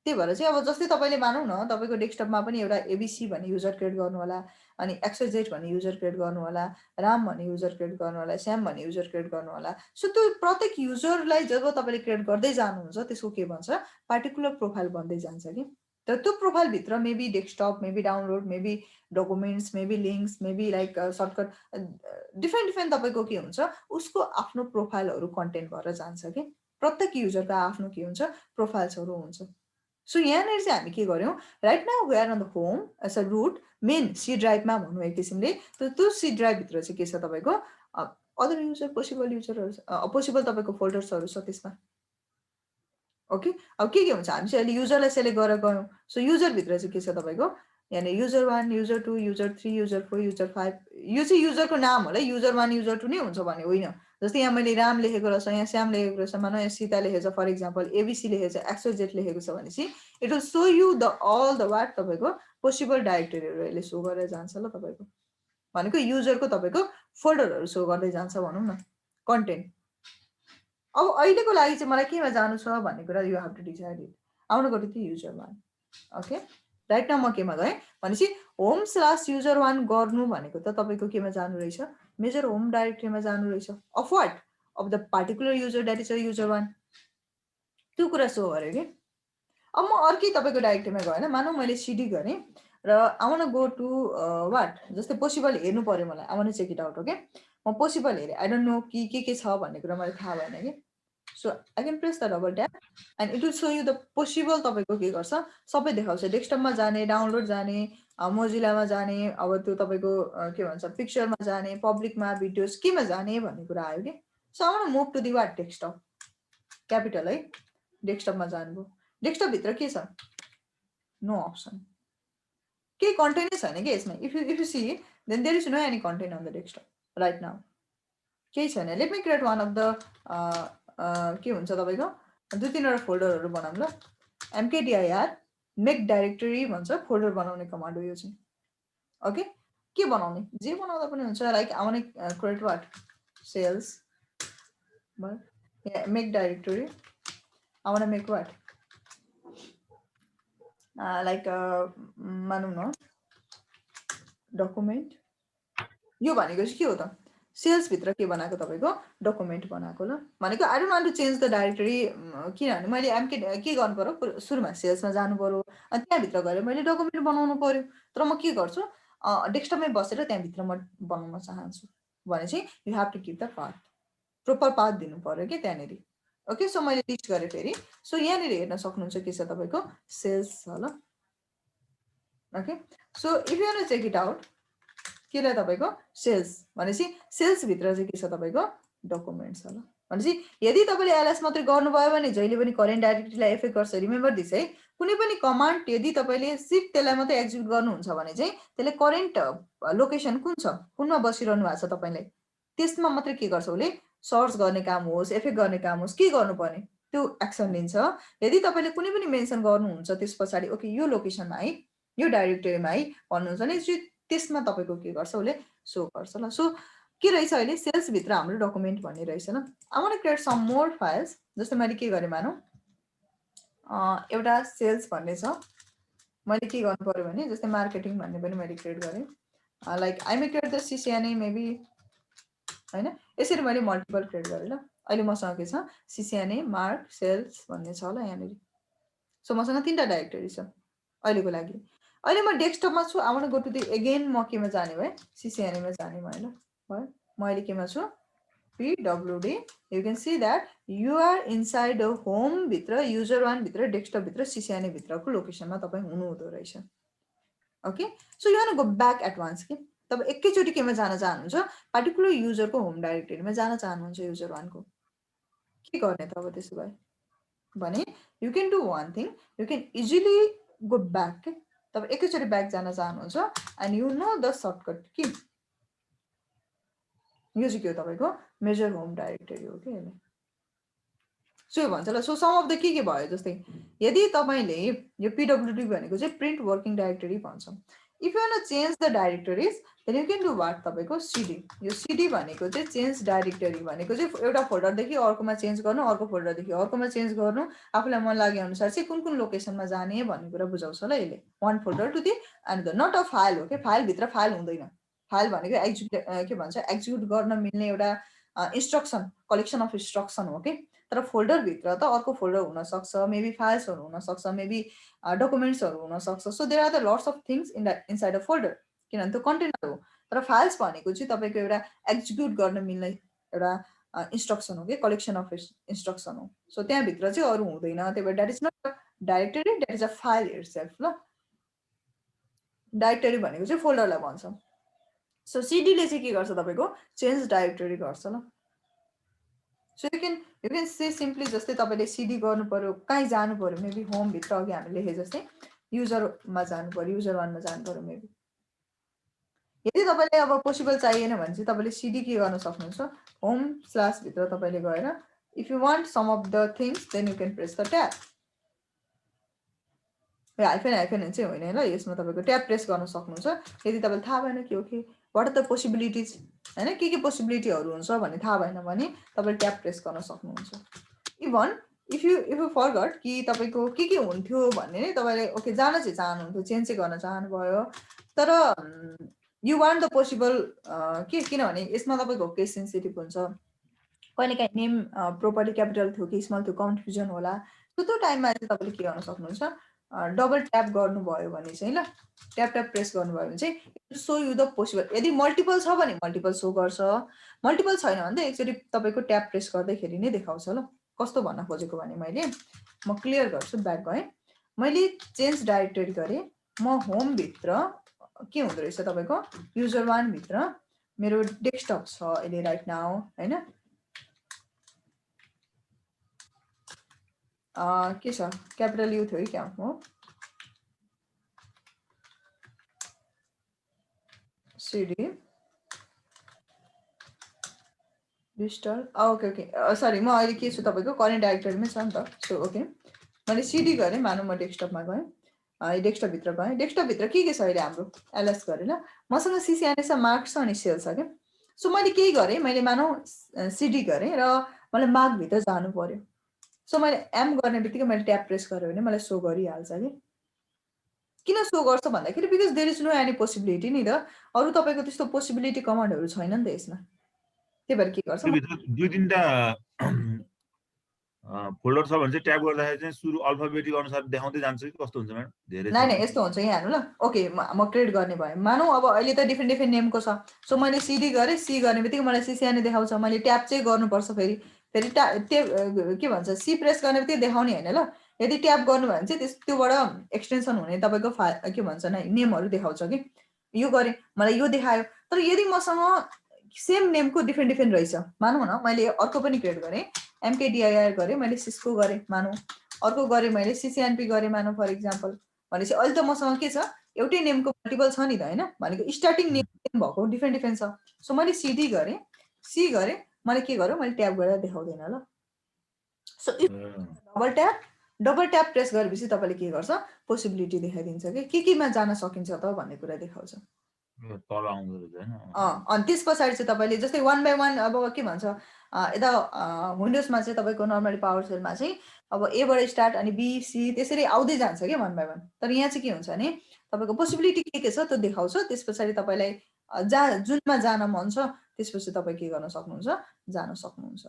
त्यही भएर चाहिँ अब जस्तै तपाईँले मानौँ न तपाईँको डेस्कटपमा पनि एउटा एबिसी भन्ने युजर क्रिएट गर्नु होला अनि एक्सजेड भन्ने युजर क्रिएट गर्नु होला राम भन्ने युजर क्रिएट गर्नु होला स्याम भन्ने युजर क्रिएट गर्नु होला सो त्यो प्रत्येक युजरलाई जब तपाईँले क्रिएट गर्दै जानुहुन्छ त्यसको के भन्छ पार्टिकुलर प्रोफाइल बन्दै जान्छ कि तर त्यो प्रोफाइलभित्र maybe desktop maybe download maybe documents maybe links maybe like shortcut different तपाईँको के हुन्छ उसको आफ्नो प्रोफाइलहरू कन्टेन्ट भएर जान्छ कि प्रत्येक युजरको आफ्नो के हुन्छ प्रोफाइल्सहरू हुन्छ सो यहाँनिर चाहिँ हामी के गर्यौँ right now we are on the home as a root main C ड्राइभमा भनौँ एक किसिमले त्यो सी ड्राइभभित्र चाहिँ के छ तपाईँको अदर युजर पोसिबल युजरहरू पोसिबल तपाईँको फोल्डर्सहरू छ त्यसमा ओके अब के हुन्छ हामी चाहिँ अहिले युजरलाई सेलेक्ट गरेर गयौँ सो युजरभित्र चाहिँ के छ तपाईँको यहाँनिर user 1 user 2 user 3 user 4 user 5 यो चाहिँ युजरको नाम होला युजर 1 युजर 2 नै हुन्छ भन्ने होइन जस्तै यहाँ मैले राम लेखेको रहेछ यहाँ श्याम लेखेको रहेछ मानौ यहाँ सीता लेखेको छ फर इक्जाम्पल एबिसी लेखेको छ एक्सजेड लेखेको छ भनेपछि it will show you the all the what तपाईँको पोसिबल डाइरेक्टरीहरू यसले सो गरेर जान्छ ल तपाईँको भनेको युजरको तपाईँको फोल्डरहरू सो गर्दै जान्छ भनौँ न कन्टेन्ट अब अहिलेको लागि चाहिँ मलाई केमा जानु छ भन्ने कुरा you have to decide it I want to go to the user 1 okay right now म केमा गएँ भनेपछि होम/युजर 1 गर्नु भनेको त तपाईँको केमा जानु रहेछ मेजर होम डाइरेक्टरीमा जानु रहेछ of what of the particular user that is a user 1 त्यो कुरा सो गर्यो कि अब म अर्कै तपाईँको डाइरेक्टरीमा गएन मानौ मैले सिडी गरेँ र I want go to what जस्तै पोसिबल हेर्नु पर्यो मलाई I want check it out okay म पोसिबल हेरेँ आई डोन्ट नो कि के छ भन्ने कुरा मलाई थाहा भएन कि so I can press the double tap and it will show you the possible तपाईँको के गर्छ सबै देखाउँछ डेस्कटपमा जाने डाउनलोड जाने मोजिलामा जाने अब त्यो तपाईँको के भन्छ पिक्चरमा जाने पब्लिकमा भिडियोज केमा जाने भन्ने कुरा आयो कि so I want move to the what desktop capital है डेस्कटपमा जानुभयो डेस्कटपभित्र के छ नो अप्सन केही कन्टेन्टै छैन कि यसमा if you see then there is no any content on the desktop right now केही छैन let me create one of the के हुन्छ तपाईँको 2-3वटा फोल्डरहरू बनाऊँ ल mkdir मेक डाइरेक्टरी भन्छ फोल्डर बनाउने कमान्ड हो यो चाहिँ ओके के बनाउने जे बनाउँदा पनि हुन्छ like I want create what sales make directory I want make what like मानौँ न डकुमेन्ट यो भनेको चाहिँ के हो त सेल्सभित्र के बनाएको तपाईँको डकुमेन्ट बनाएको ल भनेको I don't want to change the directory किनभने मैले के गर्नु पर्यो सुरुमा सेल्समा जानु पर्यो अनि त्यहाँभित्र गएर मैले डकुमेन्ट बनाउनु पर्यो तर म के गर्छु डेस्कटपमै बसेर त्यहाँभित्र म बनाउन चाहन्छु भने चाहिँ you have to give the path proper path दिनु पर्यो कि त्यहाँनिर ओके सो मैले लिस्ट गरेँ फेरि सो यहाँनिर हेर्न सक्नुहुन्छ के छ तपाईँको सेल्स छ ल okay so if you want to check it out केलाई तपाईको सेल्स भनेपछि सेल्स भित्र चाहिँ के छ तपाईको डकुमेन्ट्स होला भनेपछि यदि तपाईले एलएस मात्रै गर्नुभयो भने जहिले पनि करेन्ट डाइरेक्टरीलाई इफेक्ट गर्छ रिमेम्बर दिस है कुनै पनि कमान्ड यदि तपाईले सिर्फ त्यसलाई मात्रै एक्जिक्युट गर्नुहुन्छ भने चाहिँ त्यसले करेन्ट लोकेसन कुन छ कुनमा बसिरहनु भएको छ तपाईले त्यसमा मात्रै के गर्छ उसले सर्च गर्ने काम होस् एफेक्ट गर्ने काम होस् के गर्नुपर्ने त्यो एक्सन लिन्छ यदि तपाईले कुनै पनि मेन्सन गर्नुहुन्छ त्यसपछि ओके यो लोकेसनमा है यो डाइरेक्टरीमा है भन्नुहुन्छ भने त्यसमा तपाईको के गर्छ उसले सो गर्छ ल सो के रहेछ अहिले सेल्स भित्र हाम्रो डकुमेन्ट भन्ने रहेछ ल I want to create some more files जस्तै मैले के गरे मानौ एउटा सेल्स भन्ने छ मैले के गर्नु पर्यो भने जस्तै मार्केटिङ भन्ने पनि मैले क्रिएट गरे like I may create the CCNA maybe हैन यसरी मैले मल्टिपल क्रिएट गरे ल अहिले मसँग के छ सीसीएनए मार्क सेल्स भन्ने छ ल यहाँनेरि सो मसँग तीनटा डाइरेक्टरी छ अहिलेको लागि अहिले म डेस्कटपमा छु I want to go to the again म केमा जाने भए सीसीएनए मा जाने भए ल भयो म अहिले केमा छु pwd you can see that you are inside a home भित्र user1 भित्र डेस्कटप भित्र सीसीएनए भित्रको लोकेसनमा तपाई हुनुहुँदो रहेछ okay so you want to go back at once के तपाई एकैचोटी केमा जान चाहनुहुन्छ पार्टिकुलर युजरको होम डाइरेक्टरीमा जान चाहनुहुन्छ युजर1 को के गर्ने त अब त्यसो भए भने you can do one thing you can easily go back के तपाईं एकैचोटी ब्याक जान चाहनुहुन्छ and you know the shortcut के यो चाहिँ के हो तपाईको मेजर होम डाइरेक्टरी हो के यसले सो यो भन्छ ल सो सम अफ द के भयो जस्तै यदि तपाईले यो pwd भनेको चाहिँ प्रिन्ट वर्किङ डाइरेक्टरी भन्छ if you want to change the directories then you can do what तपाईको cd यो cd भनेको चाहिँ चेन्ज डाइरेक्टरी भनेको चाहिँ एउटा फोल्डरदेखि अर्कोमा चेन्ज गर्नु अर्को फोल्डरदेखि अर्कोमा चेन्ज गर्नु आफुलाई मन लागे अनुसार चाहिँ कुन कुन लोकेसनमा जाने भन्ने कुरा बुझाउँछ ल यसले one folder to the end not a file हो के फाइल भित्र फाइल हुँदैन फाइल भनेको एक्जिक्युट के भन्छ एक्जिक्युट गर्न मिल्ने एउटा इन्स्ट्रक्सन कलेक्सन अफ इन्स्ट्रक्सन हो के तर फोल्डर भित्र त अर्को फोल्डर हुन सक्छ मेबी फाइल्सहरु हुन सक्छ मेबी डकुमेन्ट्सहरु हुन सक्छ so there are the lots of things inside a folder किनभने त्यो कन्टेनर हो तर फाइल्स भनेको चाहिँ तपाईको एउटा एक्जिक्युट गर्न मिल्ने एउटा इन्स्ट्रक्सन हो के कलेक्सन अफ इन्स्ट्रक्सन हो सो त्यहाँ भित्र चाहिँ अरु हुँदैन त्यही भएर that is not directory that is a file itself ल डाइरेक्टरी भनेको चाहिँ फोल्डरलाई भन्छ सो cd ले चाहिँ के गर्छ तपाईको चेन्ज डाइरेक्टरी गर्छ ल so you can say simply जस्तै तपाईले cd गर्नु पर्यो कहीँ जानु पर्यो मेबी होम भित्र अघि हामीले लेखे जस्तै युजरमा जानु पर्यो युजर1 मा जानु पर्यो मेबी यदि तपाईले अब पोसिबल चाहिएन भने चाहिँ तपाईले cd के गर्न सक्नुहुन्छ होम स्ल्याश भित्र तपाईले गएर if you want some of the things then you can press the tab hyphen चाहिँ होइन ल यसमा तपाईको ट्याब प्रेस गर्न सक्नुहुन्छ यदि तपाईलाई थाहा भएन के हो कि व्हाट आर द पोसिबिलिटीज हैन के पोसिबिलिटीहरु हुन्छ भन्ने थाहा भएन भने तपाईले ट्याब प्रेस गर्न सक्नुहुन्छ इभन इफ यु फरगट कि तपाईको के हुन्थ्यो भन्ने नै तपाईले ओके जान चाहिँ चाहनुहुन्थ्यो चेन्ज चाहिँ गर्न चाहनुभयो तर यु वान्ट द पोसिबल किनभने यसमा तपाईको केस सेन्सिटिभ हुन्छ कहिलेकाहीँ नेम प्रोपर्ली क्यापिटल थियो कि स्मल थियो कन्फ्युजन होला त्यो टाइममा चाहिँ तपाईले के गर्न सक्नुहुन्छ डबल ट्याप गर्नुभयो भने चाहिँ ल ट्याप प्रेस गर्नुभयो भने चाहिँ सो यु द पोसिबल यदि मल्टिपल छ भने मल्टिपल सो गर्छ मल्टिपल छैन भने त एकचोटी तपाईको ट्याप प्रेस गर्दैखेरि नै देखाउँछ ल कस्तो भन्न खोजेको भने मैले म क्लियर गर्छु ब्याक गए मैले चेन्ज डाइरेक्टरी गरे म होम भित्र के हुँदो रहेछ तपाईको युजर1 भित्र मेरो डेस्कटप छ अहिले राइट नाउ हैन के छ क्यापिटल यु थियो क्या हो cd डिजिटल ओके सरी म अहिले के छु तपाईको करेन्ट डाइरेक्टरीमै छ नि त सो ओके मैले cd गरे मानौ म डेस्कटपमा गए डेस्कटप भित्र गए डेस्कटप भित्र के छ अहिले हाम्रो एलएस गरे ल मसँग सीसीएनए छ मार्क छ अनि सेल छ के सो मैले के गरे मैले मानौ cd गरे र मलाई मार्क भित्र जानु पर्यो सो मैले एम गर्ने बित्तिकै मैले ट्याब प्रेस गरे भने मलाई सो गरिहाल्छ के किन सो गर्छ भन्दाखेरि because there is no any possibility नि त अरु तपाईको त्यस्तो पोसिबिलिटी कमान्डहरु छैन नि त यसमा त्यही भएर के गर्छ दुई तीनटा फोल्डर छ भने चाहिँ ट्याब गर्दाखेरि चाहिँ सुरु अल्फाबेटिक अनुसार देखाउँदै जान्छ कि कस्तो हुन्छ म्याडम धेरै नाइ यस्तो हुन्छ यहाँ हेर्नु ल ओके म क्रिएट गर्ने भए मानौ अब अहिले त डिफरेन्ट नेमको छ सो मैले cd गरे सी गर्ने बित्तिकै मलाई सीसीएनए देखाउँछ मैले ट्याब चाहिँ गर्नुपर्छ फेरि के भन्छ सी प्रेस गर्ने बित्तिकै देखाउने हैन ल यदि ट्याब गर्नु भने चाहिँ त्योबाट एक्सटेन्सन हुने तपाईको के भन्छ न नेमहरु देखाउँछ कि यो गरेँ, मलाई यो देखायो। तर यदि मसँग सेम नेमको डिफ्रेन्ट रहेछ, मानौँ न मैले अर्को पनि क्रिएट गरेँ, एमकेडिआइआर गरेँ, मैले सिस्को गरेँ मानौँ, अर्को गरेँ मैले सिसिएनपी गरेँ मानौँ फर इक्जाम्पल, भनेपछि अहिले त मसँग के छ, एउटै नेमको मल्टिपल छ नि त होइन, भनेको स्टार्टिङ नेम भएको डिफ्रेन्ट छ। सो मैले सिडी गरेँ, सी गरेँ, मैले के गरेँ, मैले ट्याप गरेर देखाउँदैन ल। सो डबल ट्याप प्रेस गरेपछि तपाईँले के गर्छ, पोसिबिलिटी देखाइदिन्छ कि केमा जान सकिन्छ त भन्ने कुरा देखाउँछ। तल आउँदो रहेछ हैन। अनि त्यस पछाडि चाहिँ तपाईँले जस्तै 1 by 1 अब के भन्छ, यता विन्डोजमा चाहिँ तपाईँको नर्मली पावर सेलमा चाहिँ अब एबाट स्टार्ट अनि बी सी त्यसरी आउँदै जान्छ क्या 1 by 1। तर यहाँ चाहिँ के हुन्छ भने तपाईँको पोसिबिलिटी के छ त्यो देखाउँछ। त्यस पछाडि तपाईँलाई जुनमा जान मन छ त्यसपछि तपाईँ के गर्न सक्नुहुन्छ, जान सक्नुहुन्छ।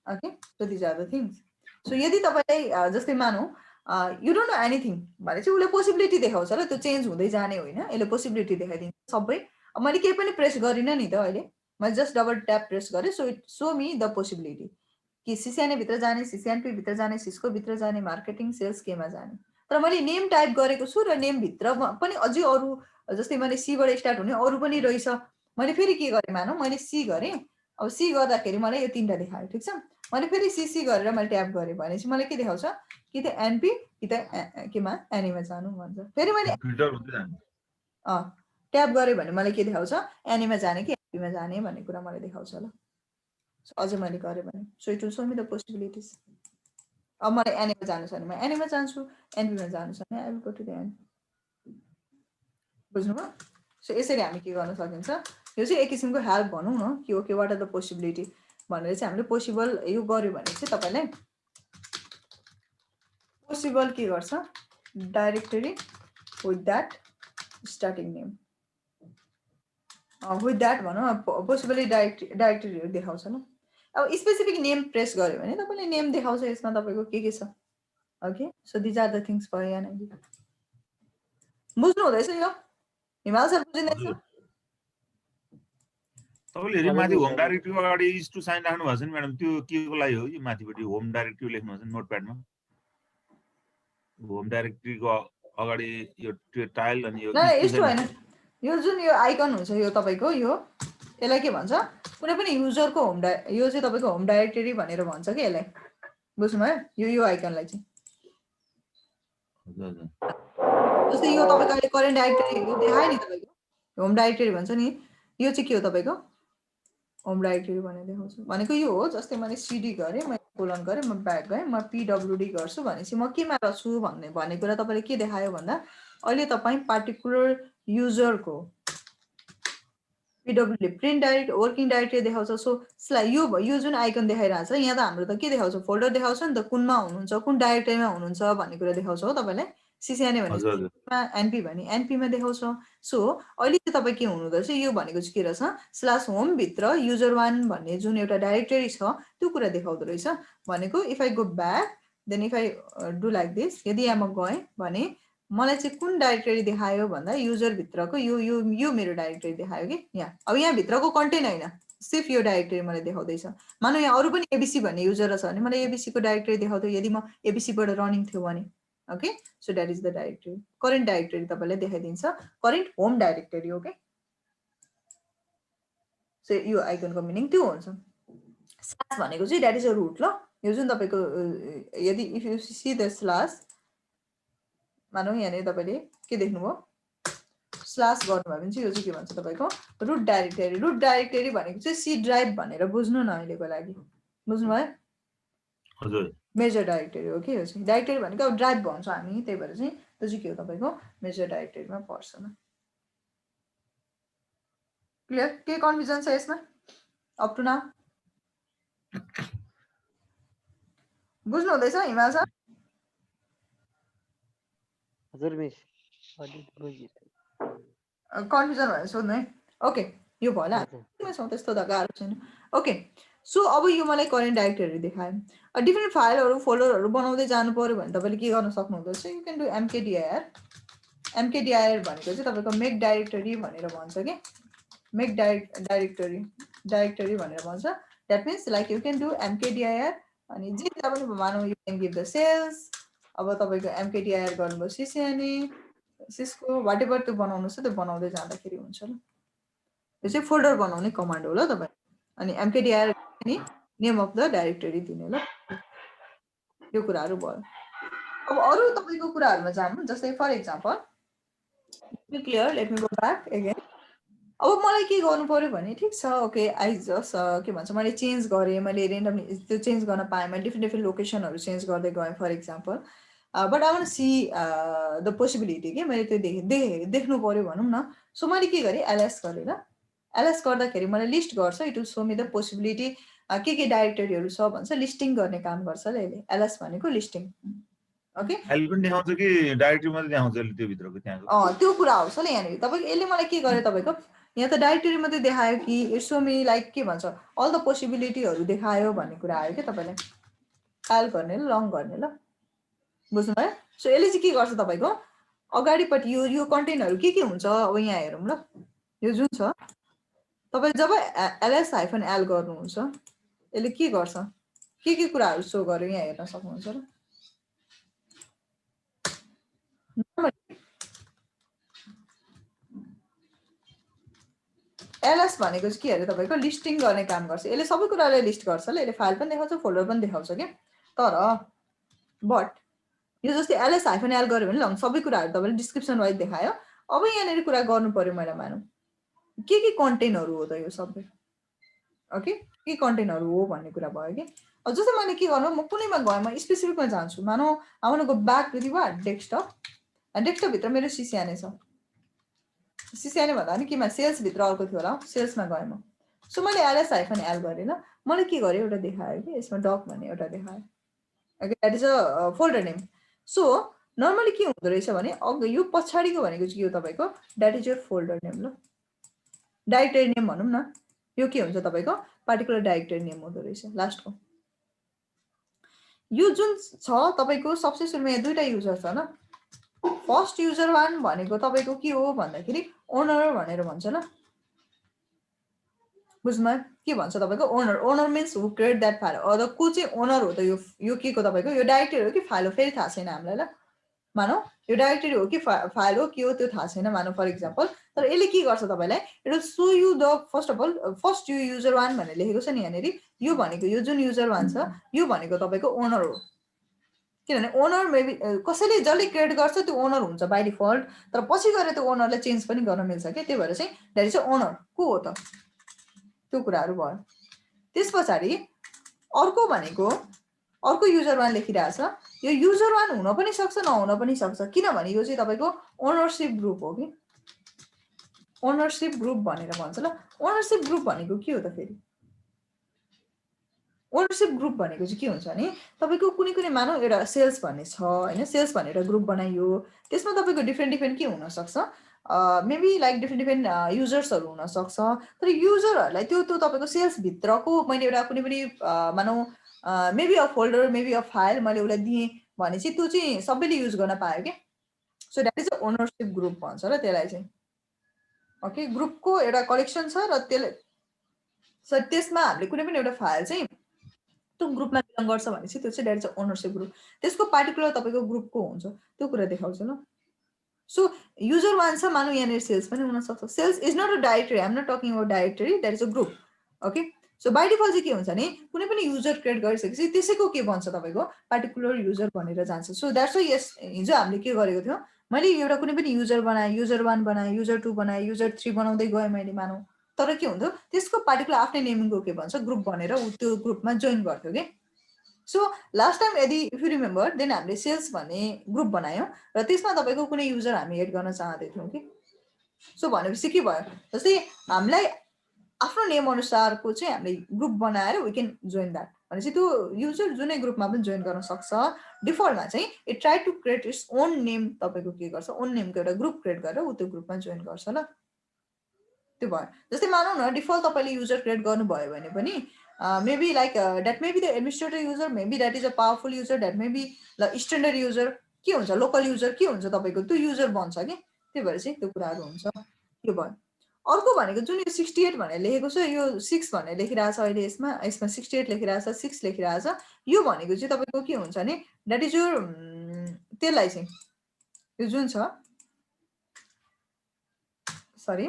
Okay, so these are the things. So यदि तपाईँलाई जस्तै मानौँ यु डोन्ट नो एनिथिङ भने चाहिँ उसले पोसिबिलिटी देखाउँछ र त्यो चेन्ज हुँदै जाने होइन, यसले पोसिबिलिटी देखाइदिन्छ सबै। अब मैले केही पनि प्रेस गरिनँ नि त अहिले, मैले जस्ट डबल ट्याप प्रेस गरेँ, so it so me the possibility कि सिसिएनए भित्र जाने, सिसिएनपी भित्र जाने, सिस्को भित्र जाने, मार्केटिङ सेल्स केमा जाने। तर मैले नेम टाइप गरेको छु र नेम भित्र पनि अझै अरू जस्तै मैले सीबाट स्टार्ट हुने अरू पनि रहेछ। मैले फेरि के गरेँ मानौँ मैले सी गरेँ, अब सी गर्दाखेरि मलाई यो 3टा देखायो, ठिक छ। मैले फेरि सिसी गरेर मैले ट्याप गरेँ भनेपछि मलाई के देखाउँछ, कि त एनपी कि त केमा एनीमा जानु भन्छ। फेरि मैले ट्याप गरेँ भने मलाई के देखाउँछ, एनीमा जाने कि एनपीमा जाने भन्ने कुरा मलाई देखाउँछ ल। अझै मैले गरेँ भने so it will show me the possibilities. अब मलाई एनीमा जानु छ भने म एनीमा जान्छु, एनपीमा जानु छ भने I will go to the NP. बुझ्नुभयो? सो यसरी हामी के गर्न सकिन्छ, यो चाहिँ एक किसिमको हेल्प भनौँ न कि okay what are the possibility भनेर चाहिँ हामीले पोसिबल यो गर्यो भने चाहिँ तपाईँलाई पोसिबल के गर्छ, directory with that starting name with that भनौँ, पोसिबली डाइरेक्टरीहरू देखाउँछ ल। अब स्पेसिफिक नेम प्रेस गर्यो भने तपाईँले नेम देखाउँछ यसमा तपाईँको के छ। Okay, so these are the things भयो यहाँनिर। बुझ्नु हुँदैछ यो हिमाल सर, बुझिँदैछ? तपाईँले हेरि माथि होम डाइरेक्टरीको अगाडि इज टु साइन राख्नु भएको छ नि म्याडम, त्यो के को लागि हो? यो माथिपट्टि होम डाइरेक्टरी लेख्नु भएको छ नोटप्याडमा, होम डाइरेक्टरीको अगाडि यो टाइल अनि यो यस्तो होइन, यो जुन यो आइकन हुन्छ यो तपाईँको यो यसलाई के भन्छ, कुनै पनि युजरको होम यो चाहिँ तपाईँको होम डाइरेक्टरी भनेर भन्छ कि यसलाई, बुझ्नुभयो? यो आइकनलाई चाहिँ जस्तै यो तपाईँको अहिले करेन्ट डाइरेक्टरी यो देखायो नि तपाईँको होम डाइरेक्टरी भन्छ नि, यो चाहिँ के हो तपाईँको होम डाइरेक्टरी भनेर देखाउँछ। भनेको यो हो, जस्तै मैले सिडी गरेँ, मैले कोलन गरेँ, म ब्याक गएँ, म पिडब्लुडी गर्छु भनेपछि म केमा छु भन्ने कुरा तपाईँले के देखायो भन्दा अहिले तपाईँ पार्टिकुलर युजरको PWD print direct working directory देखाउँछ। सो यो जुन आइकन देखाइरहेको छ यहाँ त हाम्रो त के देखाउँछ, फोल्डर देखाउँछ नि त, कुनमा हुनुहुन्छ, कुन डाइरेक्टरीमा हुनुहुन्छ भन्ने कुरा देखाउँछ हो तपाईँलाई। सिसिएनए भने एनपी भने एनपीमा देखाउँछ। सो अहिले चाहिँ तपाईँ के हुनुहुँदो रहेछ, यो भनेको चाहिँ के रहेछ, स्ल्यास होम भित्र युजर 1 भन्ने जुन एउटा डाइरेक्टरी छ त्यो कुरा देखाउँदो रहेछ। भनेको if I go back then if I do like this, यदि यहाँ म गएँ भने मलाई चाहिँ कुन डाइरेक्टरी देखायो भन्दा युजर भित्रको यो मेरो डाइरेक्टरी देखायो कि यहाँ। अब यहाँ भित्रको कन्टेन्ट होइन, सिर्फ यो डाइरेक्टरी मलाई देखाउँदैछ। मानौ यहाँ अरू पनि एबिसी भन्ने युजर छ भने मलाई एबिसीको डाइरेक्टरी देखाउँथ्यो यदि म एबिसीबाट रनिङ थियो भने। Okay, so that is the directory, current directory तपाईँलाई देखाइदिन्छ, current home directory. Okay, so यो आइकनको मिनिङ त्यो हुन्छ। स्ल्यास भनेको चाहिँ द्याट इज अ रुट ल। यो जुन तपाईँको यदि if you see the slash, मानौ यहाँनिर तपाईँले के देख्नुभयो, स्ल्यास गर्नुभयो भने चाहिँ यो चाहिँ के भन्छ तपाईँको रुट डाइरेक्टरी। रुट डाइरेक्टरी भनेको चाहिँ सी ड्राइभ भनेर बुझ्नु न अहिलेको लागि, बुझ्नुभयो? हजुर, मेजर डाइरेक्टरी हो कि यो चाहिँ। डाइरेक्टरी भनेको अब ड्राइभ भन्छौँ हामी, त्यही भएर चाहिँ त्यो चाहिँ के हो तपाईँको मेजर डाइरेक्टरीमा पर्छ। क्लियर? के कन्फ्युजन छ यसमा अप टु नाउ? बुझ्नु हुँदैछ हिमाल सर? हजुर मिस, कन्फ्युजन भएर सोध्नु है। ओके, यो भयो होला, त्यस्तो त गाह्रो छैन। ओके, सो अब यो मलाई करेन्ट डाइरेक्टरी देखायो। डिफ्रेन्ट फाइलहरू फोल्डरहरू बनाउँदै जानु पऱ्यो भने तपाईँले के गर्न सक्नुहुँदो रहेछ, यु क्यान डु एमकेडिआइआर। एमकेडिआइआर भनेको चाहिँ तपाईँको मेक डाइरेक्टरी भनेर भन्छ कि, मेक डाइरेक्टरी भनेर भन्छ। That means like you can do MKDIR अनि जे पनि मानौँ you can give the shells. अब तपाईँको एमकेडिआइआर गर्नुभयो सिसिएनए, सिस्को वाट एभर त्यो बनाउनु छ त्यो बनाउँदै जाँदाखेरि हुन्छ ल यो चाहिँ फोल्डर बनाउने कमान्ड हो ल तपाईँ अनि mkdir नि नेम अफ द डाइरेक्टरी दिने ल यो कुराहरू भयो अब अरू तपाईँको कुराहरूमा जाऊँ जस्तै for example clear let me go back again अब मलाई के गर्नु पर्यो भने ठिक छ ओके आई जस्ट के भन्छ मैले चेन्ज गरेँ मैले रेन्डम त्यो चेन्ज गर्न पाएँ मैले डिफ्रेन्ट लोकेसनहरू चेन्ज गर्दै गएँ for example but I want see the possibility के मैले त्यो देख्नु पर्यो भनौँ न सो मैले के गरेँ एलएस गरेर एलएस गर्दाखेरि मलाई लिस्ट गर्छ it will show me the possibility के डाइरेक्टरीहरू छ भन्छ लिस्टिङ गर्ने काम गर्छ ल यसले एलएस भनेको लिस्टिङ ओके फाइल पनि देखाउँछ कि डाइरेक्टरी मात्रै देखाउँछ यसले त्यो भित्रको त्यहाँको त्यो कुरा आउँछ ल यहाँनिर तपाईँको यसले मलाई के गर्यो तपाईँको यहाँ त डाइरेक्टरी मात्रै देखायो कि यसो मी लाइक के भन्छ अल द पोसिबिलिटीहरू देखायो भन्ने कुरा आयो क्या तपाईँलाई एल गर्ने ल लङ गर्ने ल बुझ्नुभयो सो यसले चाहिँ के गर्छ तपाईँको अगाडिपट्टि यो कन्टेन्टहरू के हुन्छ अब यहाँ हेरौँ ल यो जुन छ तपाईँ जब एलएस हाइफन एल गर्नुहुन्छ यसले के गर्छ के कुराहरू सो गर्यो यहाँ हेर्न सक्नुहुन्छ ल एलएस भनेको चाहिँ के अरे तपाईँको लिस्टिङ गर्ने काम गर्छ यसले सबै कुरालाई लिस्ट गर्छ ल यसले फाइल पनि देखाउँछ फोल्डर पनि देखाउँछ क्या तर बट यो जस्तै एलएस हाइफन एल गर्यो भने ल सबै कुराहरू तपाईँले डिस्क्रिप्सन वाइज देखायो अब यहाँनिर कुरा गर्नु पर्यो मैले मानौँ के कन्टेन्टहरू हो त यो सबै ओके के कन्टेन्टहरू हो भन्ने कुरा भयो कि अब जस्तो मैले के गर्नु म कुनैमा गएँ म स्पेसिफिकमा जान्छु मानौ I want to go back to the what डेस्कटपभित्र मेरो सिसिआने छ सिसिआने भन्दा पनि केमा सेल्सभित्र अर्को थियो होला सेल्समा गएँ म सो मैले एलएस हाइफन एल गरेँ ल मलाई के गरेँ एउटा देखायो कि यसमा डक भन्ने एउटा देखायो okay that is a folder name so normally के हुँदो रहेछ भने अघि यो पछाडिको भनेको चाहिँ यो तपाईँको that is your folder name ल डाइरेक्टरी नेम भनौँ न यो के हुन्छ तपाईँको पार्टिकुलर डाइरेक्टरी नेम हुँदो रहेछ लास्टको यो जुन छ तपाईँको सबसे सुरुमा यहाँ दुईटा युजर छ ल फर्स्ट युजर वान भनेको तपाईँको के हो भन्दाखेरि ओनर भनेर भन्छ ल बुझ्नुभयो के भन्छ तपाईँको owner means who create that file अथवा को चाहिँ ओनर हो त यो के को तपाईँको यो डाइरेक्टरी हो कि फाइल हो फेरि थाहा छैन हामीलाई ल मानौ यो डाइरेक्टरी हो कि फाइल हो के हो त्यो थाहा छैन मानौ फर इक्जाम्पल तर यसले के गर्छ तपाईँलाई it will show you the first of all first यो युजर वान भनेर लेखेको छ नि यहाँनिर यो भनेको यो जुन युजर वान छ यो भनेको तपाईँको ओनर हो किनभने ओनर मेबी कसैले जसले क्रिएट गर्छ त्यो ओनर हुन्छ बाई डिफल्ट तर पछि गएर त्यो ओनरलाई चेन्ज पनि गर्न मिल्छ क्या त्यही भएर चाहिँ द्याट इज ओनर को हो त त्यो कुराहरू भयो त्यस पछाडि अर्को भनेको अर्को युजर वान लेखिरहेछ यो युजर वान हुन पनि सक्छ नहुन पनि सक्छ किनभने यो चाहिँ तपाईँको ओनरसिप ग्रुप हो कि ओनरसिप ग्रुप भनेर भन्छ ल ओनरसिप ग्रुप भनेको के हो त फेरि ओनरसिप ग्रुप भनेको चाहिँ के हुन्छ भने तपाईँको कुनै मानौ एउटा सेल्स भन्ने छ होइन सेल्स भनेर ग्रुप बनाइयो त्यसमा तपाईँको डिफ्रेन्ट के हुनसक्छ मेबी लाइक डिफ्रेन्ट युजर्सहरू हुनसक्छ तर युजरहरूलाई त्यो तपाईँको सेल्सभित्रको मैले एउटा कुनै पनि मानौ maybe a folder maybe a file मैले उसलाई दिएँ भने चाहिँ त्यो चाहिँ सबैले युज गर्न पायो क्या so that is a ownership group भन्छ र त्यसलाई चाहिँ ओके ग्रुपको एउटा कलेक्सन छ र त्यसले त्यसमा हामीले कुनै पनि एउटा फाइल चाहिँ त्यो ग्रुपमा बिलङ गर्छ भने चाहिँ त्यो चाहिँ that is a ownership group त्यसको पार्टिकुलर तपाईँको ग्रुपको हुन्छ त्यो कुरा देखाउँछ ल सो युजर वान छ मानौ यहाँनिर सेल्स पनि हुनसक्छ sales is not a directory I'm not talking about directory that is a group okay so by default चाहिँ के हुन्छ भने कुनै पनि युजर क्रिएट गरिसकेपछि त्यसैको के भन्छ तपाईँको पार्टिकुलर युजर भनेर जान्छ सो द्याट्स वाइ यस हिजो हामीले के गरेको थियौँ मैले एउटा कुनै पनि युजर बनाएँ युजर वान बनाएँ युजर टू बनाएँ युजर थ्री बनाउँदै गएँ मैले मानौ तर के हुन्थ्यो त्यसको पार्टिकुलर आफ्नै नेमिङको के भन्छ ग्रुप भनेर त्यो ग्रुपमा जोइन गर्थ्यो कि सो लास्ट टाइम यदि इफ यु रिमेम्बर देन हामीले सेल्स भन्ने ग्रुप बनायौँ र त्यसमा तपाईँको कुनै युजर हामी एड गर्न चाहँदैथ्यौँ कि सो भनेपछि के भयो जस्तै हामीलाई आफ्नो नेम अनुसारको चाहिँ हामीले ग्रुप बनाएर वी क्यान जोइन द्याट भनेपछि त्यो युजर जुनै ग्रुपमा पनि जोइन गर्न सक्छ डिफल्टमा चाहिँ it try to create its own name तपाईँको के गर्छ ओन नेमको एउटा ग्रुप क्रिएट गरेर ऊ त्यो ग्रुपमा जोइन गर्छ ल त्यो भयो जस्तै मानौ न डिफल्ट तपाईँले युजर क्रिएट गर्नुभयो भने पनि maybe like that may be the administrator user, maybe that is a powerful user, that may be the standard user के हुन्छ लोकल युजर के हुन्छ तपाईँको त्यो युजर बन्छ कि त्यही भएर चाहिँ त्यो कुराहरू हुन्छ यो भयो अर्को भनेको जुन यो 68 भनेर लेखेको छ यो 6 भनेर लेखिरहेछ अहिले यसमा 68 लेखिरहेछ 6 लेखिरहेछ यो भनेको चाहिँ तपाईँको के हुन्छ भने द्याट इज योर त्यसलाई चाहिँ यो जुन छ सरी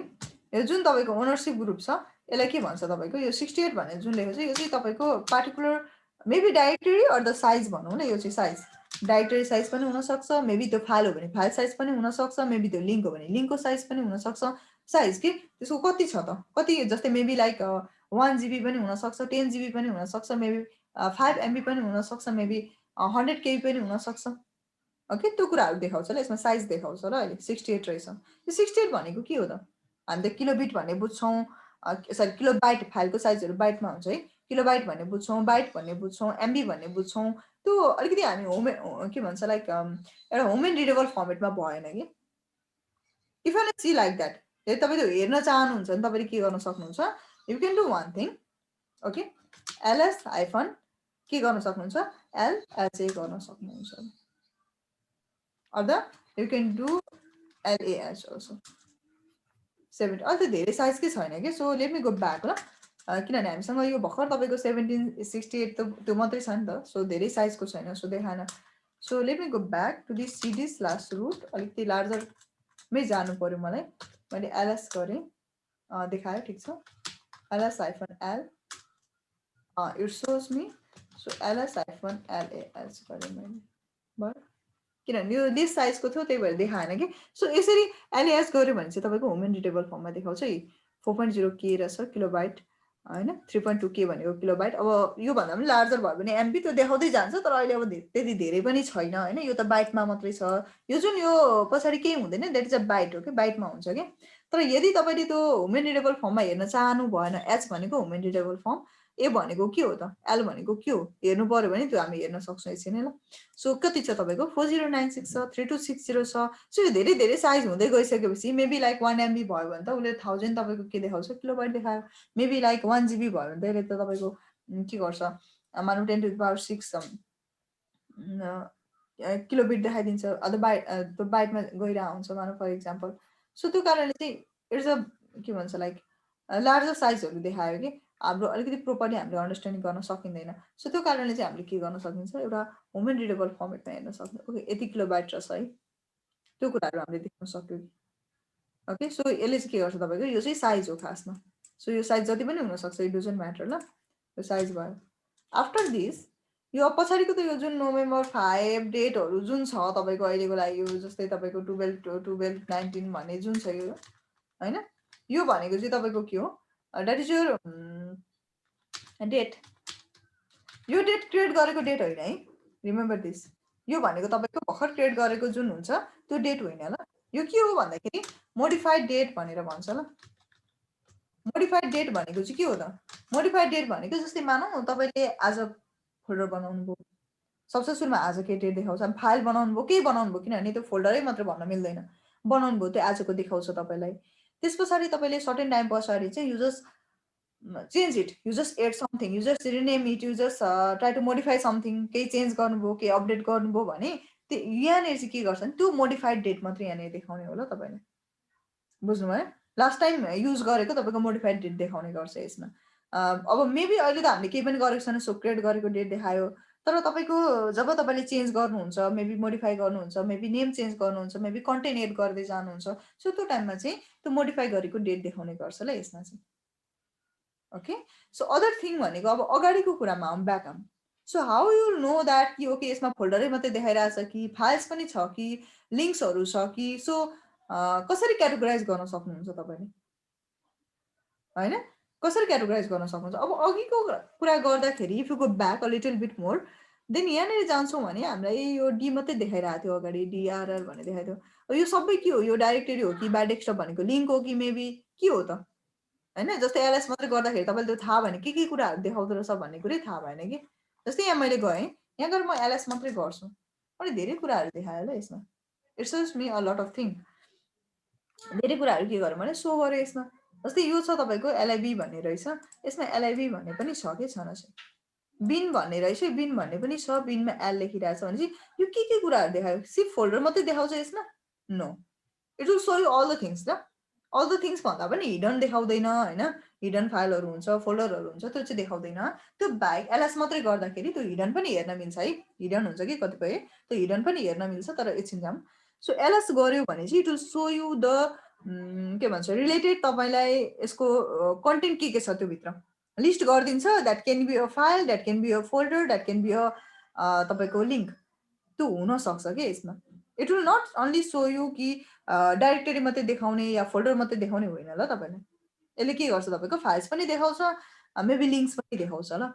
यो जुन तपाईँको ओनरसिप ग्रुप छ यसलाई के भन्छ तपाईँको यो 68 भनेर जुन लेखेको छ यो चाहिँ तपाईँको particular maybe directory or the size भनौँ न यो चाहिँ साइज डाइरेक्टरी साइज पनि हुनसक्छ मेबी त्यो फाइल हो भने फाइल साइज पनि हुनसक्छ मेबी त्यो लिङ्क हो भने लिङ्कको साइज पनि हुनसक्छ साइज कि त्यसको कति छ त कति जस्तै मेबी लाइक 1 GB पनि हुनसक्छ 10 GB पनि हुनसक्छ मेबी 5 MB पनि हुनसक्छ मेबी 100 KB पनि हुनसक्छ ओके त्यो कुराहरू देखाउँछ ल यसमा साइज देखाउँछ र अहिले 68 रहेछ यो 68 भनेको के हो त हामी त किलोबिट भन्ने बुझ्छौँ सरी किलोबाइट फाइलको साइजहरू बाइटमा हुन्छ है किलोबाइट भन्ने बुझ्छौँ बाइट भन्ने बुझ्छौँ एमबी भन्ने बुझ्छौँ त्यो अलिकति हामी के भन्छ लाइक एउटा ह्युमन रिडेबल फर्मेटमा भएन कि if you see like that यदि तपाईँ त्यो हेर्न चाहनुहुन्छ भने तपाईँले के गर्न सक्नुहुन्छ you can do one thing okay LS hyphen के गर्न सक्नुहुन्छ एलएचए गर्न सक्नुहुन्छ अथवा यु क्यान डु एलएएच अल्सो 70 अहिले धेरै साइजकै छैन कि so let me go back ल किनभने हामीसँग यो भर्खर तपाईँको 1768 त त्यो मात्रै छ नि त सो धेरै साइजको छैन सो देखाएन so let me go back to this cd/root अलिकति लार्जरमै जानु पर्यो मलाई मैले एलएस गरेँ देखायो ठिक छ ls-l it shows me so ls-las गरेँ मैले भयो किनभने यो लिस्ट साइजको थियो त्यही भएर देखाएन कि सो यसरी एलएएस गऱ्यो भने चाहिँ तपाईँको ह्युमन रिडेबल फर्ममा देखाउँछ है 4.0 के रहेछ किलोबाइट होइन 3.2 के भनेको किलोबाइट अब योभन्दा पनि लार्जर भयो भने एमबी त्यो देखाउँदै जान्छ तर अहिले अब त्यति धेरै पनि छैन होइन यो त बाइटमा मात्रै छ यो जुन यो पछाडि केही हुँदैन द्याट इज अ बाइट हो कि बाइटमा हुन्छ कि तर यदि तपाईँले त्यो ह्युमन रिडेबल फर्ममा हेर्न चाहनु भएन एच भनेको ह्युमन रिडेबल फर्म ए भनेको के हो त एल भनेको के हो हेर्नु पर्यो भने त्यो हामी हेर्न सक्छौँ एकछिन ल सो कति छ तपाईँको 4096 छ 3260 छ सो यो धेरै धेरै साइज हुँदै गइसकेपछि मेबी लाइक 1 MB भयो भने त उसले 1000 तपाईँको के देखाउँछ किलोबाइट देखायो मेबी लाइक 1 GB भयो भने त यसले त तपाईँको के गर्छ मानव 10⁶ किलोबिट देखाइदिन्छ अथवा बाइट बाइटमा गइरहेको हुन्छ मानव फर इक्जाम्पल सो त्यो कारणले चाहिँ इट्स अ के भन्छ लाइक लार्जर साइजहरू देखायो कि हाम्रो अलिकति प्रोपरली हामीले अन्डरस्ट्यान्डिङ गर्न सकिँदैन सो त्यो कारणले चाहिँ हामीले के गर्न सकिन्छ एउटा ह्युमन रिडेबल फर्मेटमा हेर्न सक्छ ओके यति किलोबाइट रहेछ है त्यो कुराहरू हामीले देख्न सक्यो ओके सो यसले चाहिँ के गर्छ तपाईँको यो चाहिँ साइज हो खासमा सो यो साइज जति पनि हुनसक्छ इट डजन्ट म्याटर ल यो साइज भयो आफ्टर दिस यो पछाडिको त यो जुन नोभेम्बर 5 डेटहरू जुन छ तपाईँको अहिलेको लागि यो जस्तै तपाईँको 12/19 भन्ने जुन छ यो होइन यो भनेको चाहिँ तपाईँको के हो द्याट इज योर डेट यो डेट क्रिएट गरेको डेट होइन है रिमेम्बर दिस यो भनेको तपाईँको भर्खर क्रिएट गरेको जुन हुन्छ त्यो डेट होइन ल यो के हो भन्दाखेरि मोडिफाइड डेट भनेर भन्छ ल मोडिफाइड डेट भनेको चाहिँ के हो त मोडिफाइड डेट भनेको जस्तै मानौँ तपाईँले आज फोल्डर बनाउनु भयो सबसे सुरुमा आज के डेट देखाउँछ फाइल बनाउनु भयो केही बनाउनु भयो किनभने त्यो फोल्डरै मात्र भन्न मिल्दैन बनाउनु भयो त्यो आजको देखाउँछ तपाईँलाई त्यस पछाडि तपाईँले सर्टेन टाइम पछाडि चाहिँ you just change it, you just add something, you just rename it, you just try to modify something, केही चेन्ज गर्नुभयो केही अपडेट गर्नुभयो भने त्यो यहाँनिर चाहिँ के गर्छ भने त्यो मोडिफाइड डेट मात्रै यहाँनिर देखाउने हो ल तपाईँले बुझ्नुभयो लास्ट टाइम युज गरेको तपाईँको मोडिफाइड डेट देखाउने गर्छ यसमा अब मेबी अहिले त हामीले केही पनि गरेको छैन सो क्रिएट गरेको डेट देखायो तर तपाईँको जब तपाईँले चेन्ज गर्नुहुन्छ मेबी मोडिफाई गर्नुहुन्छ मेबी नेम चेन्ज गर्नुहुन्छ मेबी कन्टेन्ट एड गर्दै जानुहुन्छ सो त्यो टाइममा चाहिँ त्यो मोडिफाई गरेको डेट देखाउने गर्छ ल यसमा चाहिँ ओके सो अदर थिङ भनेको अब अगाडिको कुरामा आउँ ब्याक आउँ so how you know that कि ओके यसमा फोल्डरै मात्रै देखाइरहेछ कि फाइल्स पनि छ कि लिङ्क्सहरू छ कि सो कसरी क्याटेगोराइज गर्न सक्नुहुन्छ तपाईँले होइन कसरी क्याटेगोराइज गर्न सक्नुहुन्छ अब अघिको कुरा गर्दाखेरि if you go back a little bit more than यहाँनिर जान्छौँ भने हामीलाई यो डी मात्रै देखाइरहेको थियो अगाडि डिआरआर भन्ने देखाएको थियो यो सबै के हो यो डाइरेक्टरी हो कि बाइ डेस्कटप भनेको लिङ्क हो कि मेबी के हो त होइन जस्तै एलएस मात्रै गर्दाखेरि तपाईँले त्यो थाहा भने के कुराहरू देखाउँदो रहेछ भन्ने कुरै थाहा भएन कि जस्तै यहाँ मैले गएँ यहाँ गएर म एलएस मात्रै गर्छु अनि धेरै कुराहरू देखायो ल यसमा it's shows me a lot of thing धेरै कुराहरू के गरौँ भने सो गरेँ यसमा जस्तै यो छ तपाईँको एलआइबी भन्ने रहेछ यसमा एलआइबी भन्ने पनि छ कि छैन चाहिँ बिन भन्ने रहेछ बिन भन्ने पनि छ बिनमा एल लेखिरहेछ भने चाहिँ यो के कुराहरू देखायो सिर्फ फोल्डर मात्रै देखाउँछ यसमा no it will show you all the things ल अल द थिङ्स भन्दा पनि हिडन देखाउँदैन होइन हिडन फाइलहरू हुन्छ फोल्डरहरू हुन्छ त्यो चाहिँ देखाउँदैन त्यो बाहेक एलएस मात्रै गर्दाखेरि त्यो हिडन पनि हेर्न मिल्छ है हिडन हुन्छ कि कतिपय त्यो हिडन पनि हेर्न मिल्छ तर एकछिन जाऊँ सो एलएस गर्यो भने चाहिँ it will show you the के भन्छ रिलेटेड तपाईलाई यसको कन्टेन्ट के छ त्यो भित्र लिस्ट गरिदिन्छ that can be a file that can be a folder that can be a तपाईको लिङ्क त्यो हुन सक्छ के यसमा it will not only show you कि डाइरेक्टरी मात्रै देखाउने या फोल्डर मात्रै देखाउने होइन ल तपाईलाई यसले के गर्छ तपाईको फाइल्स पनि देखाउँछ मेबी लिङ्क्स पनि देखाउँछ ल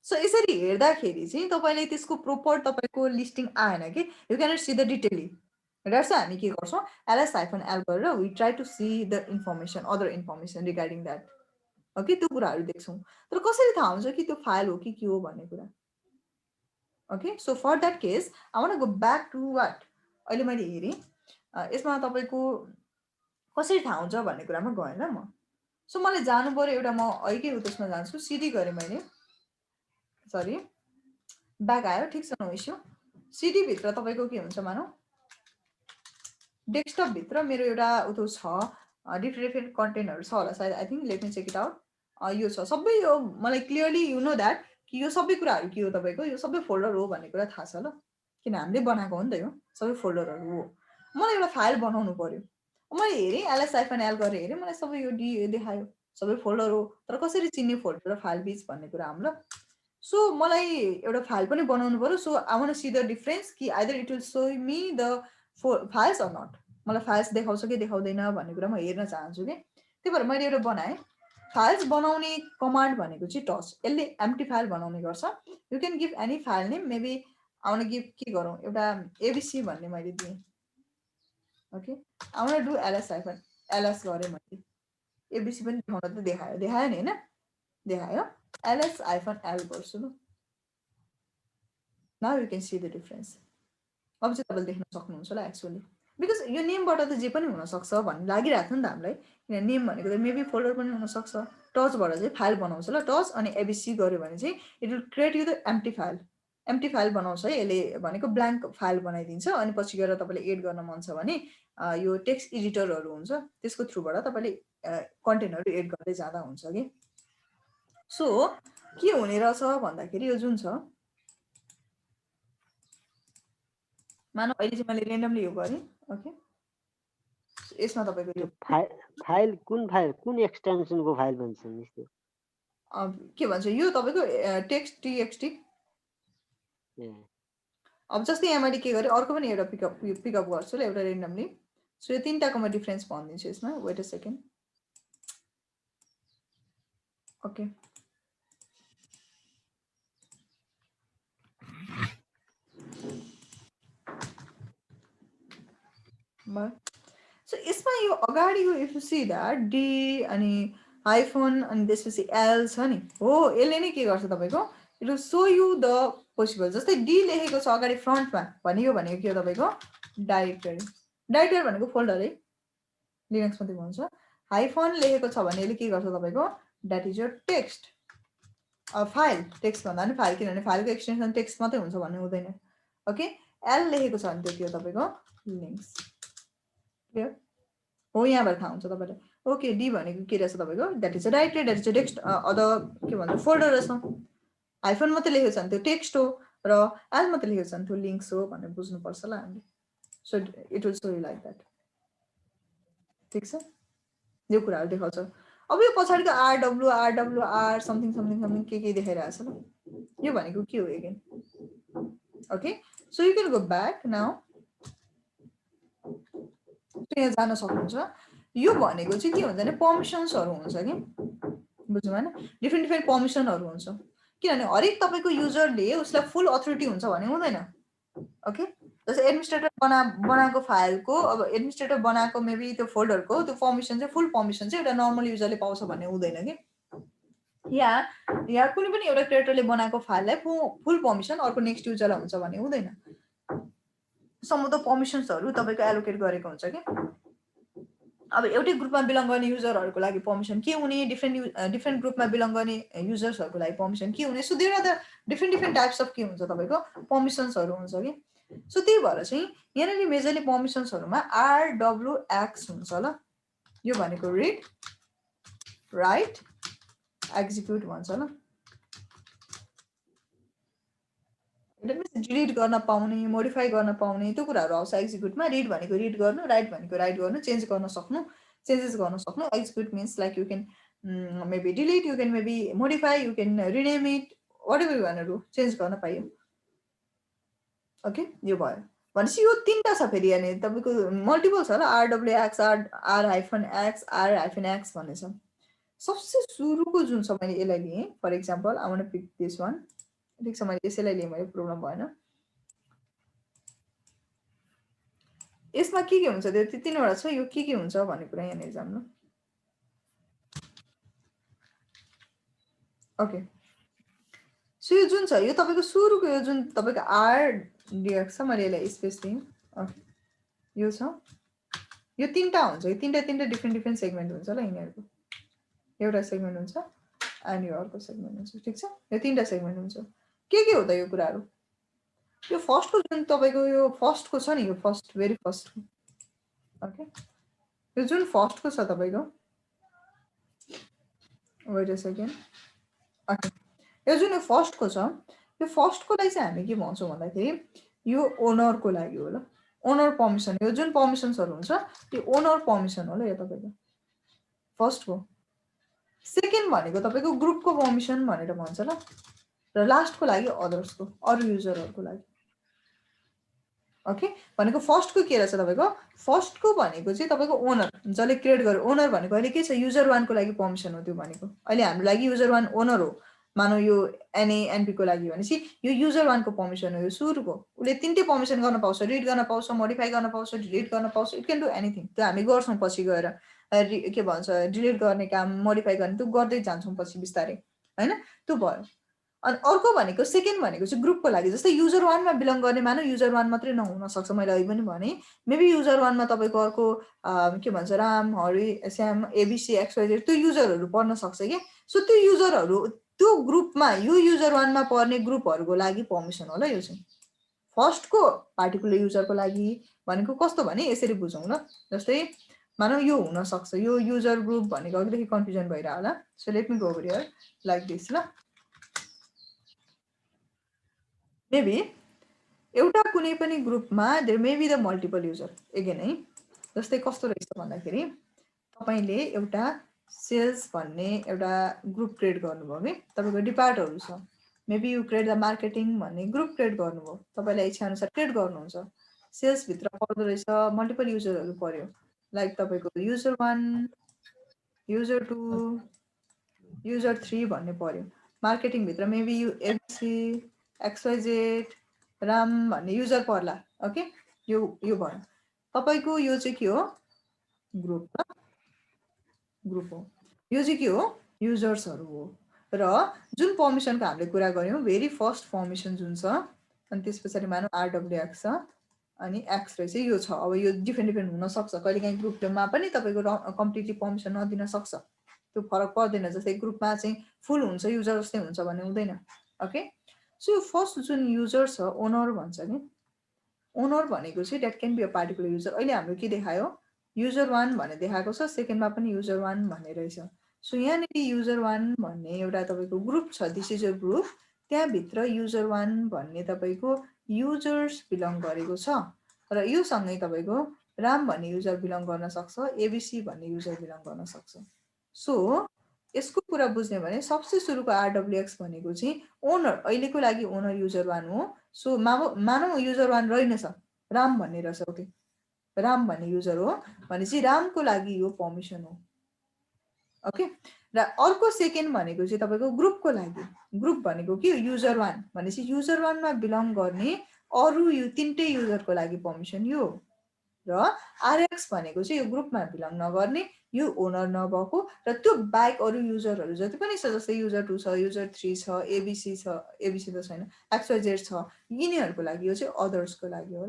सो यसरी हेर्दाखेरि चाहिँ तपाईले त्यसको प्रोपर तपाईको लिस्टिङ आएन कि you cannot see the detail that's हामी के गर्छौँ ls-l गरेर we try to see the information other information regarding that okay त्यो कुराहरू देख्छौँ तर कसरी थाहा हुन्छ कि त्यो फाइल हो कि के हो भन्ने कुरा okay so for that case I want go back to what अहिले मैले हेरेँ यसमा तपाईँको कसरी थाहा हुन्छ भन्ने कुरामा गएन म सो मलाई जानु पर्यो एउटा म अहिले त्यसमा जान्छु सिडी गरेँ मैले सरी ब्याक आयो ठिक छ नो इस्यु सिडी भित्र तपाईँको के हुन्छ मानौ डेस्कटप भित्र मेरो एउटा उतो छ डिफ्रेन्ट डिफ्रेन्ट कन्टेन्टहरू छ होला सायद I think let me check it out यो छ सबै यो मलाई क्लियरली यु नो द्याट कि यो सबै कुराहरू के हो तपाईँको यो सबै फोल्डर हो भन्ने कुरा थाहा छ ल किन हामीले बनाएको हो नि त यो सबै फोल्डरहरू हो मलाई एउटा फाइल बनाउनु पर्यो मैले हेरेँ ls-l गरेर हेरेँ मलाई सबै यो देखायो सबै फोल्डर हो तर कसरी चिन्ने फोल्डर र फाइल बिच भन्ने कुरा हाम्रो सो मलाई एउटा फाइल पनि बनाउनु पर्यो so I want see the difference कि either it will show me the files or not मलाई फाइल्स देखाउँछ कि देखाउँदैन भन्ने कुरा म हेर्न चाहन्छु कि त्यही भएर मैले एउटा बनाएँ फाइल्स बनाउने कमान्ड भनेको चाहिँ टच यसले एम्प्टी फाइल बनाउने गर्छ you can give any file name maybe I want give के गरौँ एउटा एबिसी भन्ने मैले दिएँ okay I want do ls गरेँ मैले एबिसी पनि देखाउन त देखायो नि होइन देखायो ls-l गर्छु ल now you can C the difference अब चाहिँ तपाईँले देख्न सक्नुहुन्छ ल एक्चुअली बिकज यो नेमबाट त जे पनि हुनसक्छ भन्ने लागिरहेको थियो नि त हामीलाई किन नेम भनेको त मेबी फोल्डर पनि हुनसक्छ टचबाट चाहिँ फाइल बनाउँछ ल टच अनि एबिसी गऱ्यो भने चाहिँ it will create you the empty file बनाउँछ है यसले भनेको ब्ल्याङ्क फाइल बनाइदिन्छ अनि पछि गएर तपाईँले एड गर्न मन छ भने यो टेक्स्ट एडिटरहरू हुन्छ त्यसको थ्रुबाट तपाईँले कन्टेन्टहरू एड गर्दै जाँदा हुन्छ कि सो के हुने रहेछ भन्दाखेरि यो जुन छ मानव अहिले चाहिँ मैले रेन्डमली यो गरेँ ओके यसमा तपाईँको यो फाइल कुन एक्सटेन्सनको फाइल भन्छ मिस त्यो के भन्छ यो तपाईँको टेक्स्ट टीएक्सटी अब जस्तै यहाँ मैले के गरेँ अर्को पनि एउटा पिकअप गर्छु ल एउटा रेन्डमली सो यो तिनटाको म डिफरेन्स भनिदिन्छु यसमा weight a second okay so यसमा यो अगाडि यो if you see that D अनि हाइफोन अनि त्यसपछि एल छ नि हो यसले नै के गर्छ तपाईँको it will show you the possible जस्तै डी लेखेको छ अगाडि फ्रन्टमा भनेको के हो तपाईँको डाइरेक्टरी भनेको फोल्डर है लिनक्स मात्रै भन्छ हाइफोन लेखेको छ भने यसले के गर्छ तपाईँको that is your text file text भन्दा पनि फाइल किनभने फाइलको एक्सटेन्सन टेक्स्ट मात्रै हुन्छ भन्ने हुँदैन ओके एल लेखेको छ भने त्यो के हो तपाईँको लिङ्क्स क्लियर हो यहाँबाट थाहा हुन्छ तपाईँलाई ओके डी भनेको के रहेछ तपाईँको that is a directory that is a text other के भन्छ फोल्डर रहेछ हाइफोन मात्रै लेखेको छ भने त्यो टेक्स्ट हो र एल मात्रै लेखेको छ भने त्यो लिङ्क्स हो भनेर बुझ्नुपर्छ ल हामीले so it will show you like that ठिक छ यो कुराहरू देखाउँछ अब यो पछाडिको आरडब्लुआर समथिङ समथिङ समथिङ के देखाइरहेछ ल यो भनेको के हो again okay so you can go back now यहाँ जान सक्नुहुन्छ यो भनेको चाहिँ के हुन्छ भने पर्मिसन्सहरू हुन्छ कि बुझ्नु भएन डिफ्रेन्ट डिफ्रेन्ट पर्मिसनहरू हुन्छ किनभने हरेक तपाईँको युजरले उसलाई फुल अथोरिटी हुन्छ भने हुँदैन ओके जस्तै एडमिनिस्ट्रेटर बनाएको फाइलको अब एडमिनिस्ट्रेटर बनाएको मेबी त्यो फोल्डरको त्यो पर्मिसन चाहिँ फुल पर्मिसन चाहिँ एउटा नर्मल युजरले पाउँछ भन्ने हुँदैन कि या कुनै पनि एउटा क्रिएटरले बनाएको फाइललाई फुल पर्मिसन अर्को नेक्स्ट युजरलाई हुन्छ भन्ने हुँदैन सम अफ द पर्मिसन्सहरू तपाईँको एलोकेट गरेको हुन्छ कि अब एउटै ग्रुपमा बिलङ गर्ने युजरहरूको लागि पर्मिसन के हुने डिफ्रेन्ट ग्रुपमा बिलङ गर्ने युजर्सहरूको लागि पर्मिसन के हुने so there are the different types of के हुन्छ तपाईँको पर्मिसन्सहरू हुन्छ कि सो त्यही भएर चाहिँ यहाँनिर मेजरली पर्मिसन्सहरूमा RWX हुन्छ ल यो भनेको रिड राइट एक्जिक्युट भन्छ ल डिलिट गर्न पाउने, मोडिफाई गर्न पाउने त्यो कुराहरू आउँछ एक्जिक्युटमा। रिड भनेको रिड गर्नु, राइट भनेको राइट गर्नु, चेन्ज गर्न सक्नु, चेन्जेस गर्न सक्नु। Execute means like you can maybe delete, you can maybe modify, you can rename it, whatever you want change गर्न पाइयो। ओके, यो भयो। भनेपछि यो 3टा छ फेरि यहाँनिर तपाईँको मल्टिपल छ ल, RWX, R-X, R-X भन्ने छ। सबसे सुरुको जुन छ मैले यसलाई लिएँ, for example I want to pick this one. ठिक छ, मैले यसैलाई लिएँ, मैले प्रब्लम भएन। यसमा के हुन्छ त्यो 3वटा छ, यो के हुन्छ भन्ने कुरा यहाँनिर जान्नु। ओके, सो यो जुन छ यो तपाईँको सुरुको यो जुन तपाईँको RDX छ, मैले यसलाई स्पेस दिएँ। ओके, यो छ, यो 3टा हुन्छ, यो 3टा डिफ्रेन्ट सेगमेन्ट हुन्छ ल यिनीहरूको। एउटा सेगमेन्ट हुन्छ अनि यो अर्को सेगमेन्ट हुन्छ। ठिक छ, यो 3टा सेगमेन्ट हुन्छ। के हो त यो कुराहरू? यो फर्स्टको जुन तपाईँको यो फर्स्टको छ नि, यो फर्स्ट भेरी फर्स्ट। ओके, यो जुन फर्स्टको छ तपाईँको, वेट अ सेकेन्ड। ओके, यो जुन यो फर्स्टको छ, यो फर्स्टकोलाई चाहिँ हामी के भन्छौँ भन्दाखेरि यो ओनरको लागि हो ल। ओनर पर्मिसन, यो जुन पर्मिसन्सहरू हुन्छ त्यो ओनर पर्मिसन हो ल यो तपाईँको फर्स्टको। सेकेन्ड भनेको तपाईँको ग्रुपको पर्मिसन भनेर भन्छ ल, र लास्टको लागि अदर्सको, अरू युजरहरूको लागि। ओके, भनेको फर्स्टको के रहेछ तपाईँको? फर्स्टको भनेको चाहिँ तपाईँको ओनर, जसले क्रिएट गर्यो। ओनर भनेको अहिले के छ, युजर 1 को लागि पर्मिसन हो त्यो भनेको। अहिले हाम्रो लागि युजर 1 ओनर हो, मानौ यो NA-NP को लागि भनेपछि यो युजर 1 को पर्मिसन हो, यो सुरुको। उसले 3टै पर्मिसन गर्न पाउँछ, रिड गर्न पाउँछ, मोडिफाई गर्न पाउँछ, डिलिट गर्न पाउँछ, इट क्यान डु एनिथिङ। त्यो हामी गर्छौँ पछि गएर, के भन्छ डिलिट गर्ने काम, मोडिफाई गर्ने, त्यो गर्दै जान्छौँ पछि बिस्तारै, होइन? त्यो भयो। अनि अर्को भनेको सेकेन्ड भनेको चाहिँ ग्रुपको लागि। जस्तै युजर 1 मा बिलङ गर्ने, मानौ युजर 1 मात्रै नहुन सक्छ, मैले अघि पनि भने। मेबी युजर 1 मा तपाईँको अर्को के भन्छ राम, हरि, श्याम, ABC, XYZ त्यो युजरहरू पर्न सक्छ के। सो त्यो युजरहरू त्यो ग्रुपमा, यो युजर 1 मा पर्ने ग्रुपहरूको लागि पर्मिसन होला यो चाहिँ। फर्स्टको पार्टिकुलर युजरको लागि भनेको कस्तो भने यसरी बुझौँ ल। जस्तै मानौ यो हुन सक्छ, यो युजर ग्रुप भनेको अलिकति कन्फ्युजन भइरह होला। So let me go over here like this ल। मेबी एउटा कुनै पनि ग्रुपमा there may be the multiple user again है। जस्तै कस्तो रहेछ भन्दाखेरि तपाईँले एउटा सेल्स भन्ने एउटा ग्रुप क्रिएट गर्नुभयो कि तपाईँको डिपार्टहरू छ। Maybe you create the marketing भन्ने ग्रुप क्रिएट गर्नुभयो, तपाईँलाई इच्छा अनुसार क्रिएट गर्नुहुन्छ। सेल्सभित्र पर्दो रहेछ मल्टिपल युजरहरू पर्यो, लाइक तपाईँको युजर 1, युजर 2, युजर 3 भन्ने पर्यो। मार्केटिङभित्र मेबी ABC, XYZ, राम भन्ने युजर पर्ला। ओके, यो भयो तपाईँको। यो चाहिँ के हो? ग्रुप ग्रुप हो। यो चाहिँ के हो? युजर्सहरू हो। र जुन पर्मिसनको हामीले कुरा गऱ्यौँ, भेरी फर्स्ट पर्मिसन जुन छ, अनि त्यस पछाडि मानौँ RWX छ, अनि X रहेछ यो छ। अब यो डिफ्रेन्ट हुनसक्छ, कहिलेकाहीँ ग्रुपमा पनि तपाईँको कम्प्लिटली पर्मिसन नदिन सक्छ, त्यो फरक पर्दैन। जस्तै ग्रुपमा चाहिँ फुल हुन्छ, युजर जस्तै हुन्छ भन्ने हुँदैन। ओके, सो यो फर्स्ट जुन युजर छ ओनर भन्छ नि, ओनर भनेको चाहिँ that can be a particular user. अहिले हाम्रो के देखायो? युजर 1 भन्ने देखाएको छ, सेकेन्डमा पनि युजर 1 भन्ने रहेछ। सो यहाँनिर युजर 1 भन्ने एउटा तपाईँको ग्रुप छ, दिस इज अ ग्रुप। त्यहाँभित्र युजर 1 भन्ने तपाईँको युजर्स बिलङ गरेको छ, र यो सँगै तपाईँको राम भन्ने युजर बिलङ गर्न सक्छ, ABC भन्ने युजर बिलङ गर्न सक्छ। सो यसको कुरा बुझ्ने भने सबसे सुरुको RWX भनेको चाहिँ ओनर, अहिलेको लागि ओनर युजर 1 हो। सो मानौ युजर 1 रहेनछ, राम भन्ने रहेछ। ओके, राम भन्ने युजर हो भनेपछि रामको लागि यो पर्मिसन हो। ओके, र अर्को सेकेन्ड भनेको चाहिँ तपाईँको ग्रुपको लागि। ग्रुप भनेको के? युजर 1 भनेपछि युजर 1 मा बिलङ गर्ने अरू यो 3टै युजरको लागि पर्मिसन यो। र RX भनेको चाहिँ यो ग्रुपमा बिलङ नगर्ने, यो ओनर नभएको, र त्यो बाहेक अरू युजरहरू जति पनि छ, जस्तै युजर 2 छ, युजर 3 छ, ABC छ, ABC त छैन, XYZ छ, यिनीहरूको लागि यो चाहिँ अदर्सको लागि हो।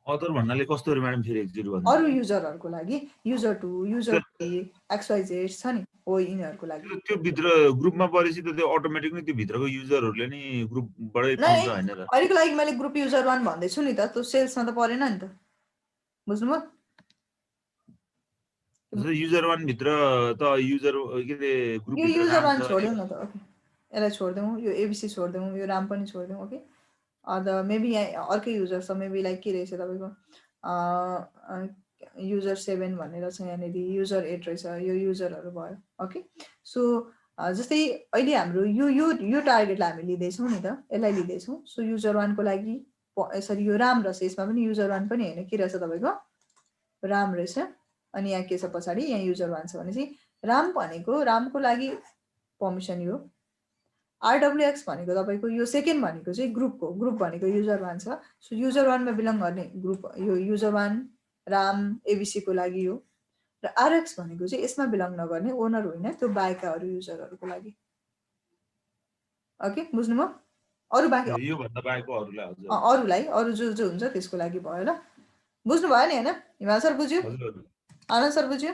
अदर भन्नाले कस्तो हो म्याडम? फेरि एकचोटि भन्नु। अरू युजरहरूको लागि, युजर 2, युजर 3, XYZ छ नि, हो यिनीहरूको लागि। त्यो भित्र ग्रुपमा परेपछि त त्यो अटोमेटिक नै त्यो भित्रको युजरहरूले नि ग्रुपबाटै पाउँछ हैन र? अहिलेको लागि मैले ग्रुप युजर 1 भन्दैछु नि त, त्यो सेल्समा त परेन नि त, बुझ्नुभयो? युजर 1 भित्र त युजर के अरे ग्रुप यो भित्र युजर राम 1 छ। छोड्यौँ न त। ओके, यसलाई छोड्दिउँ, यो ABC छोड्दिउँ, यो राम पनि छोड्दिउँ। ओके, मेबी यहाँ अर्कै युजर छ, मेबी लाइक के रहेछ तपाईँको युजर 7 भनेर छ यहाँनिर, युजर 8 रहेछ, यो युजरहरू भयो। ओके, सो जस्तै अहिले हाम्रो यो टार्गेटलाई हामी लिँदैछौँ नि त, यसलाई लिँदैछौँ। सो युजर 1 को लागि सरी यो राम रहेछ, यसमा पनि युजर 1 पनि होइन, के रहेछ तपाईँको राम रहेछ। अनि यहाँ के छ पछाडि, यहाँ युजर 1 छ भनेपछि राम भनेको रामको लागि पर्मिसन यो। RWX भनेको तपाईँको यो सेकेन्ड भनेको चाहिँ ग्रुप भनेको युजर 1 छ। सो युजर 1 मा बिलङ गर्ने ग्रुप यो युजर 1 राम एबिसी को लागि हो। र RX भनेको चाहिँ यसमा बिलङ नगर्ने ओनर होइन, त्यो बाहेकका अरू युजरहरूको लागि। ओके, बुझ्नुभयो? अरू बाँकी यो भन्दा बाहेकको अरूलाई हजुर अरूलाई अरू जो हुन्छ त्यसको लागि भयो ल। बुझ्नु भयो नि हैन? हिमाल सर बुझ्यो? हजुर आनन्द सर बुझ्यो?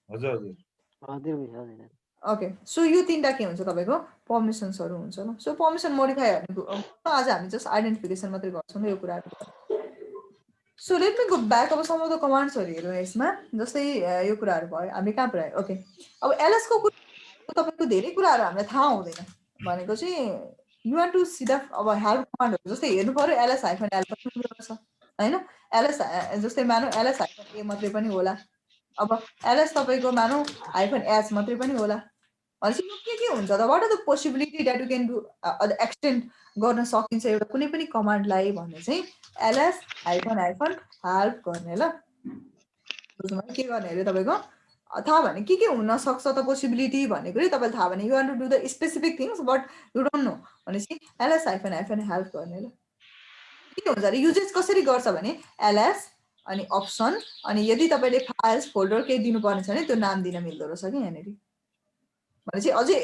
हजुर हजुर हजुर बुझ्यो। ओके, सो यो तीनटा के हुन्छ तपाईँको पर्मिसन्सहरू हुन्छ ल। सो पर्मिसन मोडिफाई आज हामी जस्ट आइडेन्टिफिकेसन मात्रै गर्छौँ यो कुराहरू। So let me go back. अब सम अफ द कमान्ड्सहरू हेरौँ यसमा। जस्तै यो कुराहरू भयो, हामी कहाँ पुऱ्यायो? ओके, अब एलएसको तपाईँको धेरै कुराहरू हामीलाई थाहा हुँदैन भनेको चाहिँ you want to see the अब हेल्प कमान्डहरू जस्तै हेर्नु पर्यो एलएस हाइफन एल पनि हुँदो रहेछ होइन। एलएस जस्तै मानौँ एलएस हाइफन ए मात्रै पनि होला, अब एलएस तपाईँको मानौँ हाइफन एच मात्रै पनि होला भनेपछि यो के हुन्छ त? What are the possibility that you can do extend गर्न सकिन्छ एउटा कुनै पनि कमान्डलाई भने चाहिँ एलएस हाइफन हाइफन हेल्प गर्ने ल। बुझ्नुभयो? के गर्ने अरे तपाईँको थाहा भने के हुन सक्छ त पोसिबिलिटी भन्ने कुरै तपाईँलाई थाहा भने you want to do the specific things but you don't know भनेपछि एलएस हाइफन हाइफन हेल्प गर्ने ल। के हुन्छ अरे युजेस कसरी गर्छ भने एलएस अनि अप्सन अनि यदि तपाईँले फाइल्स फोल्डर केही दिनुपर्ने छ भने त्यो नाम दिन मिल्दो रहेछ कि यहाँनिर। भनेपछि अझै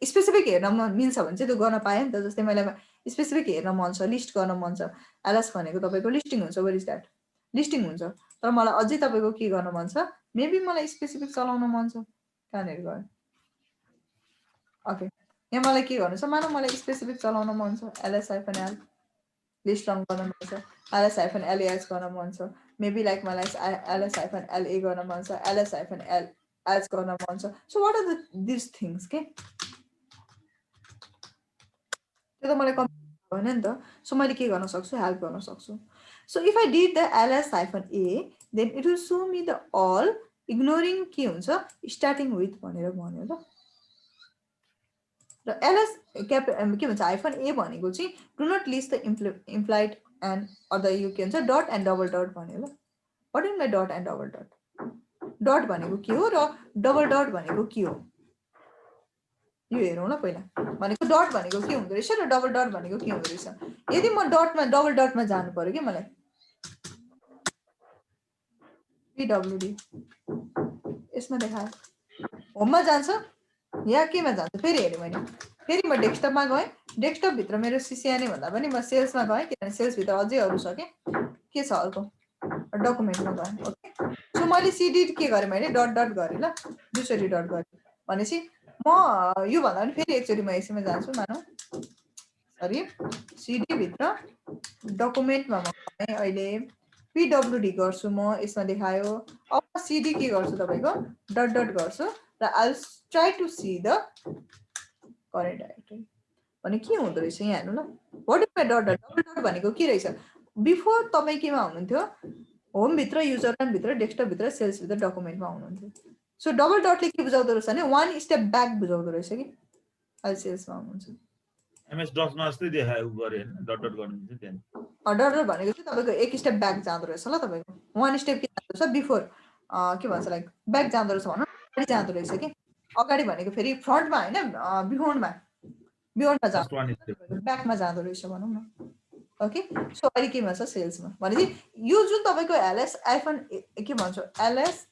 स्पेसिफिक हेर्न मिल्छ भने चाहिँ त्यो गर्न पाएँ नि त। जस्तै मलाई स्पेसिफिक हेर्न मन छ, लिस्ट गर्न मन छ, एलएस भनेको तपाईँको लिस्टिङ हुन्छ, वेयर इज द्याट लिस्टिङ हुन्छ। तर मलाई अझै तपाईँको के गर्न मन छ, मेबी मलाई स्पेसिफिक चलाउन मन छ, कहाँनिर गयो? ओके, यहाँ मलाई के गर्नु छ, मानौँ मलाई स्पेसिफिक चलाउन मन छ, LS hyphen L list run गर्न मन छ, एलएस हाइफन एलएच गर्न मन छ, मेबी लाइक मलाई एलएस हाइफन एलए गर्न मन छ, एलएस हाइफन एल एच गर्न मन छ। So what are this things के त्यो त मलाई कम्प्युटर होइन नि त। सो मैले के गर्न सक्छु, हेल्प गर्न सक्छु। So if I did the LS hyphen A then it will show me the all ignoring के हुन्छ स्टार्टिङ विथ भनेर भन्यो ल। र एलएस के भन्छ हाइफन ए भनेको चाहिँ do not list the implied and other यो के भन्छ डट एन्ड डबल डट भन्यो ल। What is my dot and double dot? Dot भनेको के हो र डबल डट भनेको के हो यो हेरौँ ल पहिला। भनेको डट भनेको के हुँदो रहेछ र डबल डट भनेको के हुँदो रहेछ। यदि म डटमा डबल डटमा जानु पर्यो कि मलाई पिडब्लुडी यसमा देखायो होममा जान्छ या केमा जान्छ फेरि हेरेँ मैले, फेरि म डेस्कटपमा गएँ, डेस्कटपभित्र मेरो सिसिएनए भन्दा पनि म सेल्समा गएँ किनभने सेल्सभित्र अझै अरू छ के छ अर्को डकुमेन्टमा गएँ। ओके, सो मैले सिडी के गरेँ मैले डट डट गरेँ ल, दुईचोटि डट गरेँ भनेपछि म यो भन्दा पनि फेरि एकचोटि म यसैमा जान्छु, मानौँ सरी सिडीभित्र डकुमेन्टमा म गएँ, अहिले पिडब्लुडी गर्छु म, यसमा देखायो। अब सिडी के गर्छु तपाईँको डट डट गर्छु र I try to see the current directory भने के हुँदो रहेछ यहाँ हेर्नु ल। What is my dot dot? Double dot भनेको के रहेछ, बिफोर तपाईँ केमा हुनुहुन्थ्यो होमभित्र युजर भित्र डेस्कटपभित्र सेल्सभित्र डकुमेन्टमा हुनुहुन्थ्यो। सो डबल डटले के बुझाउँदो रहेछ भने वान स्टेप ब्याक बुझाउँदो रहेछ कि अहिले सेल्समा हुनुहुन्छ। एमएस डसमा जस्तै देखायो गरे हैन, डट डट गर्नुहुन्छ त्यहाँ। डट डट भनेको चाहिँ तपाईँको एक स्टेप ब्याक जाँदो रहेछ ल। तपाईँको वान स्टेप के जाँदो रहेछ बिफोर के भन्छ लाइक ब्याक जाँदो रहेछ भनौँ, अगाडि जाँदो रहेछ कि। अगाडि भनेको फेरि फ्रन्टमा होइन बिहोन्डमा जाँदो रहेछ, ब्याकमा जाँदो रहेछ भनौँ न। ओके, सो अहिले केमा छ सेल्समा भनेपछि यो जुन तपाईँको एलएस आइफन के भन्छ एलएस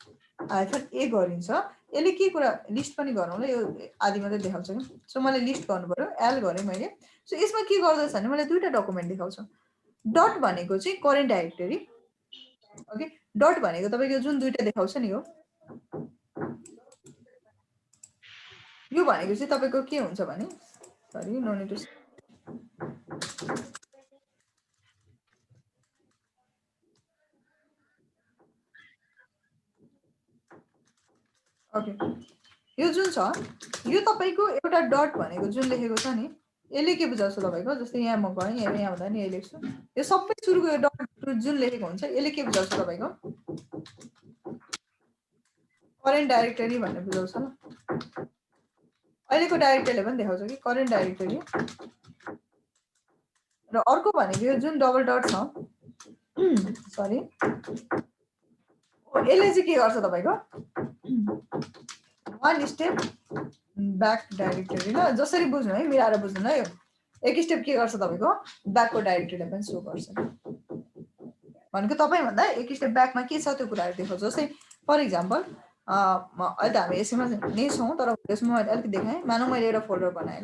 आइफन ए गरिन्छ यसले के कुरा लिस्ट पनि गरौँ ल, यो आदि मात्रै देखाउँछ कि। सो मैले लिस्ट गर्नु पऱ्यो, एल गरेँ मैले। सो यसमा के गर्दछ भने मैले दुईवटा डकुमेन्ट देखाउँछ। डट भनेको चाहिँ करेन्ट डाइरेक्टरी, ओके, डट भनेको तपाईँको जुन दुईवटा देखाउँछ नि यो भनेको चाहिँ तपाईँको के हुन्छ भने sorry no need to okay, यो जुन छ यो तपाईँको एउटा डट भनेको जुन लेखेको छ नि यसले के बुझाउँछ तपाईँको जस्तै यहाँ म गएँ यहाँ हुँदा नि यही लेख्छु यो सबै सुरुको यो डट जुन लेखेको हुन्छ यसले के बुझाउँछ तपाईँको करेन्ट डाइरेक्टरी भन्ने बुझाउँछ ल अहिलेको डाइरेक्टरीले पनि देखाउँछ कि करेन्ट डाइरेक्टरी र अर्को भनेको यो जुन डबल डट छ सरी यसले चाहिँ के गर्छ तपाईँको वान स्टेप ब्याक डाइरेक्टरी ल जसरी बुझ्नु है मिलाएर बुझ्नु ल यो एक स्टेप के गर्छ तपाईँको ब्याकको डाइरेक्टरीलाई पनि सो गर्छ भनेको तपाईँभन्दा एक स्टेप ब्याकमा के छ त्यो कुराहरू देखाउँछ जस्तै फर इक्जाम्पल अहिले त हामी यसैमा नै छौँ तर यसमा मैले अलिकति देखाएँ मानौँ मैले एउटा फोल्डर बनाएँ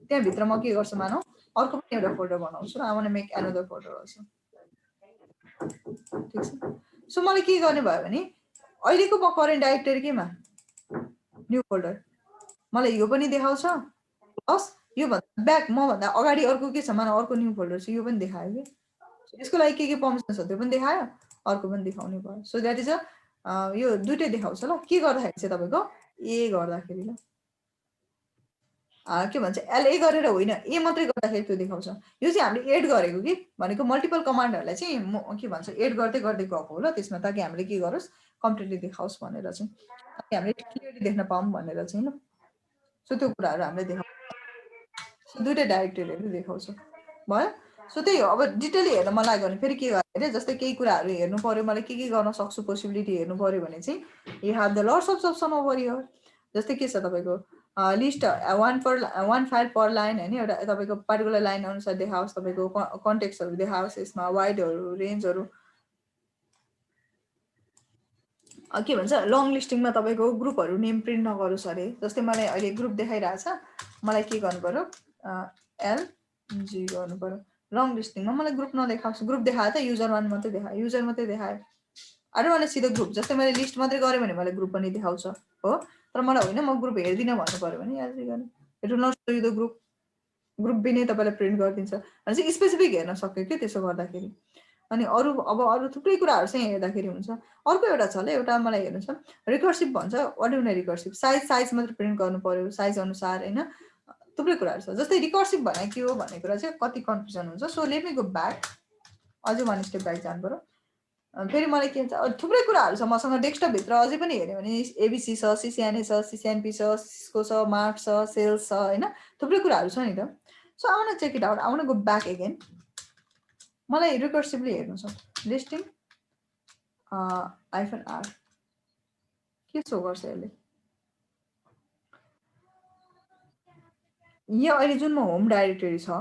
त्यहाँभित्र म के गर्छु मानौँ अर्को पनि एउटा फोल्डर बनाउँछु र I want to make another folder also ठिक छ सो मलाई के गर्ने भयो भने अहिलेको म करेन्ट डाइरेक्टरी केमा न्यू फोल्डर मलाई यो पनि देखाउँछ प्लस यो भन्दा ब्याक मभन्दा अगाडि अर्को के छ मानौँ अर्को न्यू फोल्डर छ यो पनि देखायो कि यसको लागि के पर्मिसन छ त्यो पनि देखायो अर्को पनि देखाउने भयो सो द्याट इज यो दुइटै देखाउँछ ल के गर्दाखेरि चाहिँ तपाईँको ए गर्दाखेरि ल के भन्छ एलए गरेर होइन ए मात्रै गर्दाखेरि त्यो देखाउँछ यो चाहिँ हामीले एड गरेको कि भनेको मल्टिपल कमान्डहरूलाई चाहिँ के भन्छ एड गर्दै गर्दै गएको हो ल त्यसमा ताकि हामीले के गरोस् कम्प्लिटली देखाओस् भनेर चाहिँ ताकि हामीले क्लियरली देख्न पाऊँ भनेर चाहिँ ल सो त्यो कुराहरू हामीले देखाउँछ दुइटै डाइरेक्टरीहरू देखाउँछ भयो सो त्यही हो अब डिटेली हेर्न मन लाग्यो भने फेरि के गर्ने अरे जस्तै केही कुराहरू हेर्नु पर्यो मलाई के गर्न सक्छु पोसिबिलिटी हेर्नु पर्यो भने चाहिँ you have the lots of option over here जस्तै के छ तपाईँको list one file per line होइन एउटा तपाईँको पार्टिकुलर लाइन अनुसार देखाओस् तपाईँको कन्टेक्स्टहरू देखाओस् यसमा वाइडहरू रेन्जहरू के भन्छ लङ लिस्टिङमा तपाईँको ग्रुपहरू नेम प्रिन्ट नगरोस् अरे जस्तै मलाई अहिले ग्रुप देखाइरहेछ मलाई के गर्नु पर्यो एलजी गर्नु पर्यो लङ लिस्टिङमा मलाई ग्रुप नदेखाओस् ग्रुप देखायो त युजर वान मात्रै देखायो युजर मात्रै देखायो अरू मलाई सिधै ग्रुप जस्तै मैले लिस्ट मात्रै गरेँ भने मलाई ग्रुप पनि देखाउँछ हो तर मलाई होइन म ग्रुप हेर्दिनँ भन्नु पर्यो भने एलजी गर्ने it will not show you the group बी नै तपाईँलाई प्रिन्ट गरिदिन्छ भने चाहिँ स्पेसिफिक हेर्न सक्यो कि त्यसो गर्दाखेरि अनि अरू थुप्रै कुराहरू चाहिँ हेर्दाखेरि हुन्छ अर्को एउटा छ ल एउटा मलाई हेर्नु छ रिकर्सिभ भन्छ वाट डु रिकर्सिभ साइज मात्रै प्रिन्ट गर्नु पर्यो साइज अनुसार होइन थुप्रै कुराहरू छ जस्तै रिकर्सिभ भने के हो भन्ने कुरा चाहिँ कति कन्फ्युजन हुन्छ so let me go back अझै वान स्टेप ब्याक जानु पर्यो फेरि मलाई के भन्छ थुप्रै कुराहरू छ मसँग डेस्कटपभित्र अझै पनि हेऱ्यो भने एबिसी छ सिसिएनए छ सिसिएनपी छ सिस्को छ मार्क छ सेल्स छ होइन थुप्रै कुराहरू छ नि त so I want to check it out I want to go back again मलाई रिकर्सिभली हेर्नु छ लिस्टिङ आइफोन आर के सो गर्छ यसले यहाँ अहिले जुन म होम डाइरेक्टरी छ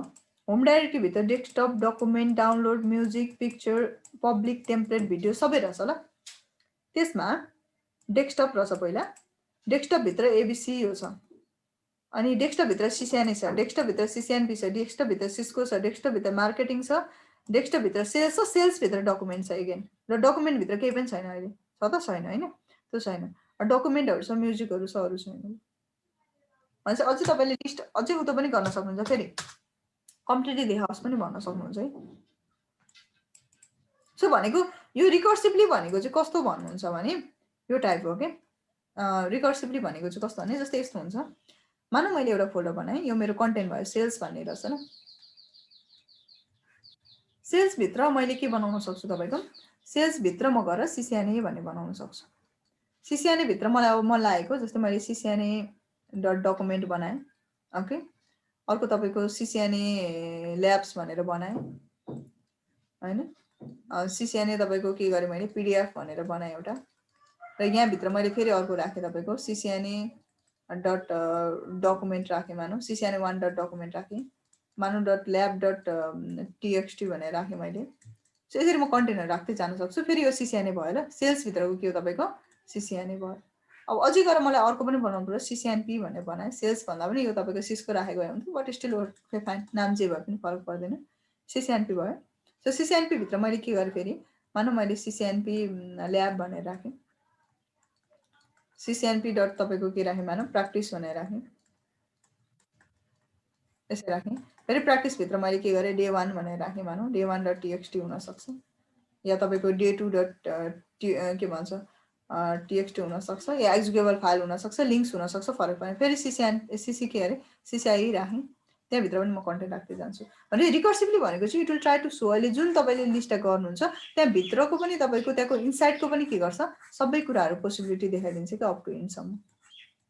होम डाइरेक्टरीभित्र desktop document download music picture public template video सबै रहेछ ल त्यसमा डेस्कटप रहेछ पहिला डेस्कटपभित्र एबिसी यो छ अनि डेस्कटपभित्र सिसिएनए छ डेस्कटपभित्र सिसिएनपी छ डेस्कटपभित्र सिस्को छ डेस्कटपभित्र मार्केटिङ छ डेस्कटपभित्र सेल्स छ सेल्सभित्र डकुमेन्ट छ एगेन र डकुमेन्टभित्र केही पनि छैन अहिले छ त छैन होइन त्यो छैन डकुमेन्टहरू छ म्युजिकहरू छ अरू छैन भनेपछि अझै तपाईँले लिस्ट अझै उतो पनि गर्न सक्नुहुन्छ फेरि कम्प्लिटली देखाओस् पनि भन्न सक्नुहुन्छ है सो भनेको यो रिकर्सिभली भनेको चाहिँ कस्तो भन्नुहुन्छ भने यो टाइपको के रिकर्सिभली भनेको चाहिँ कस्तो भने जस्तै यस्तो हुन्छ मानौँ मैले एउटा फोल्डर बनाएँ यो मेरो कन्टेन्ट भयो सेल्स भन्ने रहेछ ल सेल्सभित्र मैले के बनाउन सक्छु तपाईँको सेल्सभित्र म गएर सिसिएनए भन्ने बनाउन सक्छु सिसिएनएभित्र मलाई अब मन लागेको जस्तै मैले सिसिएनए डट डकुमेन्ट बनाएँ ओके अर्को तपाईँको सिसिएनए ल्याब्स भनेर बनाएँ होइन सिसिएनए तपाईँको के गरेँ मैले पिडिएफ भनेर बनाएँ एउटा र यहाँभित्र मैले फेरि अर्को राखेँ तपाईँको सिसिएनए डट डकुमेन्ट राखेँ मानौँ सिसिएनए वान डट डकुमेन्ट राखेँ मानौँ डट ल्याब डट टिएक्सटी भनेर राखेँ मैले सो यसरी म कन्टेन्टहरू राख्दै जान सक्छु फेरि यो सिसिएनए भयो ल सेल्सभित्रको के हो तपाईँको सिसिएनए भयो अब अझै गएर मलाई अर्को पनि बनाउनु पर्यो सिसिएनपी भनेर बनाएँ सेल्स भन्दा पनि यो तपाईँको सिस्को राखेको भए हुन्थ्यो बट स्टिल ओके फाइन नाम जे भए पनि फरक पर्दैन सिसिएनपी भयो सो सिसिएनपीभित्र मैले के गरेँ फेरि मानौँ मैले सिसिएनपी ल्याब भनेर राखेँ सिसिएनपी डट तपाईँको के राखेँ मानौँ प्र्याक्टिस भनेर राखेँ यसै राखेँ फेरि प्र्याक्टिसभित्र मैले के गरेँ डे वान भनेर राखेँ मानौँ डे वान डट टिएक्सटी हुनसक्छ या तपाईँको डे टू डट के भन्छ txt हुनसक्छ या एक्जिक्युटेबल फाइल हुनसक्छ, लिङ्क्स हुनसक्छ, फरक पर्दैन। फेरि सिसी के अरे सिसिआई राखेँ, त्यहाँभित्र पनि म कन्टेन्ट राख्दै जान्छु। भने रिकर्सिभली भनेको चाहिँ it will try to show, अहिले जुन तपाईँले लिस्ट गर्नुहुन्छ त्यहाँभित्रको पनि तपाईँको त्यहाँको इन्साइडको पनि के गर्छ, सबै कुराहरू पोसिबिलिटी देखाइदिन्छ कि अप टु इन्डसम्म।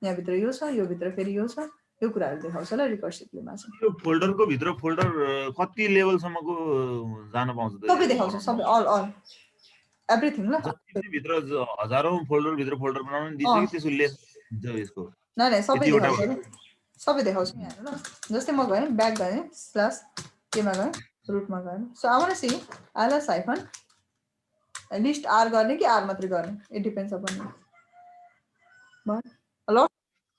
यहाँभित्र यो छ, यो भित्र फेरि यो छ, यो कुराहरू देखाउँछ ल रिकर्सिभलीमा चाहिँ। यो फोल्डरको भित्र फोल्डर कति लेभलसम्मको जान पाउँछ त? सबै देखाउँछ, सबै अल एभ्रिथिङ ल। जति भित्र हजारौं फोल्डर भित्र फोल्डर बनाउन दिन्छ कि त्यसको लेस हुन्छ यसको? नै सबै देखाउँछ, सबै देखाउँछ यहाँ ल। जस्तै म गएँ ब्याक गएँ स्ल्यास केमा गएँ रुटमा गएँ। So I want to see ls hyphen list R गर्ने कि आर मात्रै गर्ने, इट डिपेन्ड्स अपन ल।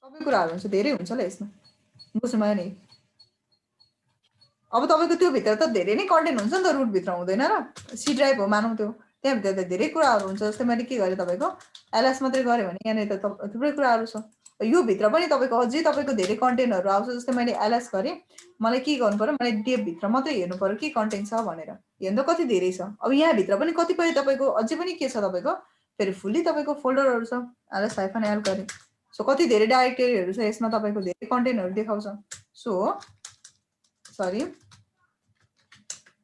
सबै कुराहरू हुन्छ, धेरै हुन्छ ल यसमा, बुझ्नुभयो नि। अब तपाईँको त्यो भित्र त धेरै नै कन्टेन्ट हुन्छ नि त, रुटभित्र हुँदैन र, सी ड्राइभ हो मानौँ त्यो, त्यहाँभित्र त धेरै कुराहरू हुन्छ। जस्तै मैले के गरेँ तपाईँको ls मात्रै गरेँ भने यहाँनिर त थुप्रै कुराहरू छ। यो भित्र पनि तपाईँको अझै तपाईँको धेरै कन्टेन्टहरू आउँछ। जस्तै मैले ls गरेँ, मलाई के गर्नु पर्यो, मलाई डेपभित्र मात्रै हेर्नु पर्यो के कन्टेन्ट छ भनेर, हेर्नु त कति धेरै छ। अब यहाँभित्र पनि कतिपय तपाईँको अझै पनि के छ तपाईँको फेरि फुल्ली तपाईँको फोल्डरहरू छ, ls हाइफन एल गरेँ। सो कति धेरै डाइरेक्टरीहरू छ यसमा, तपाईँको धेरै कन्टेन्टहरू देखाउँछ। सो सरी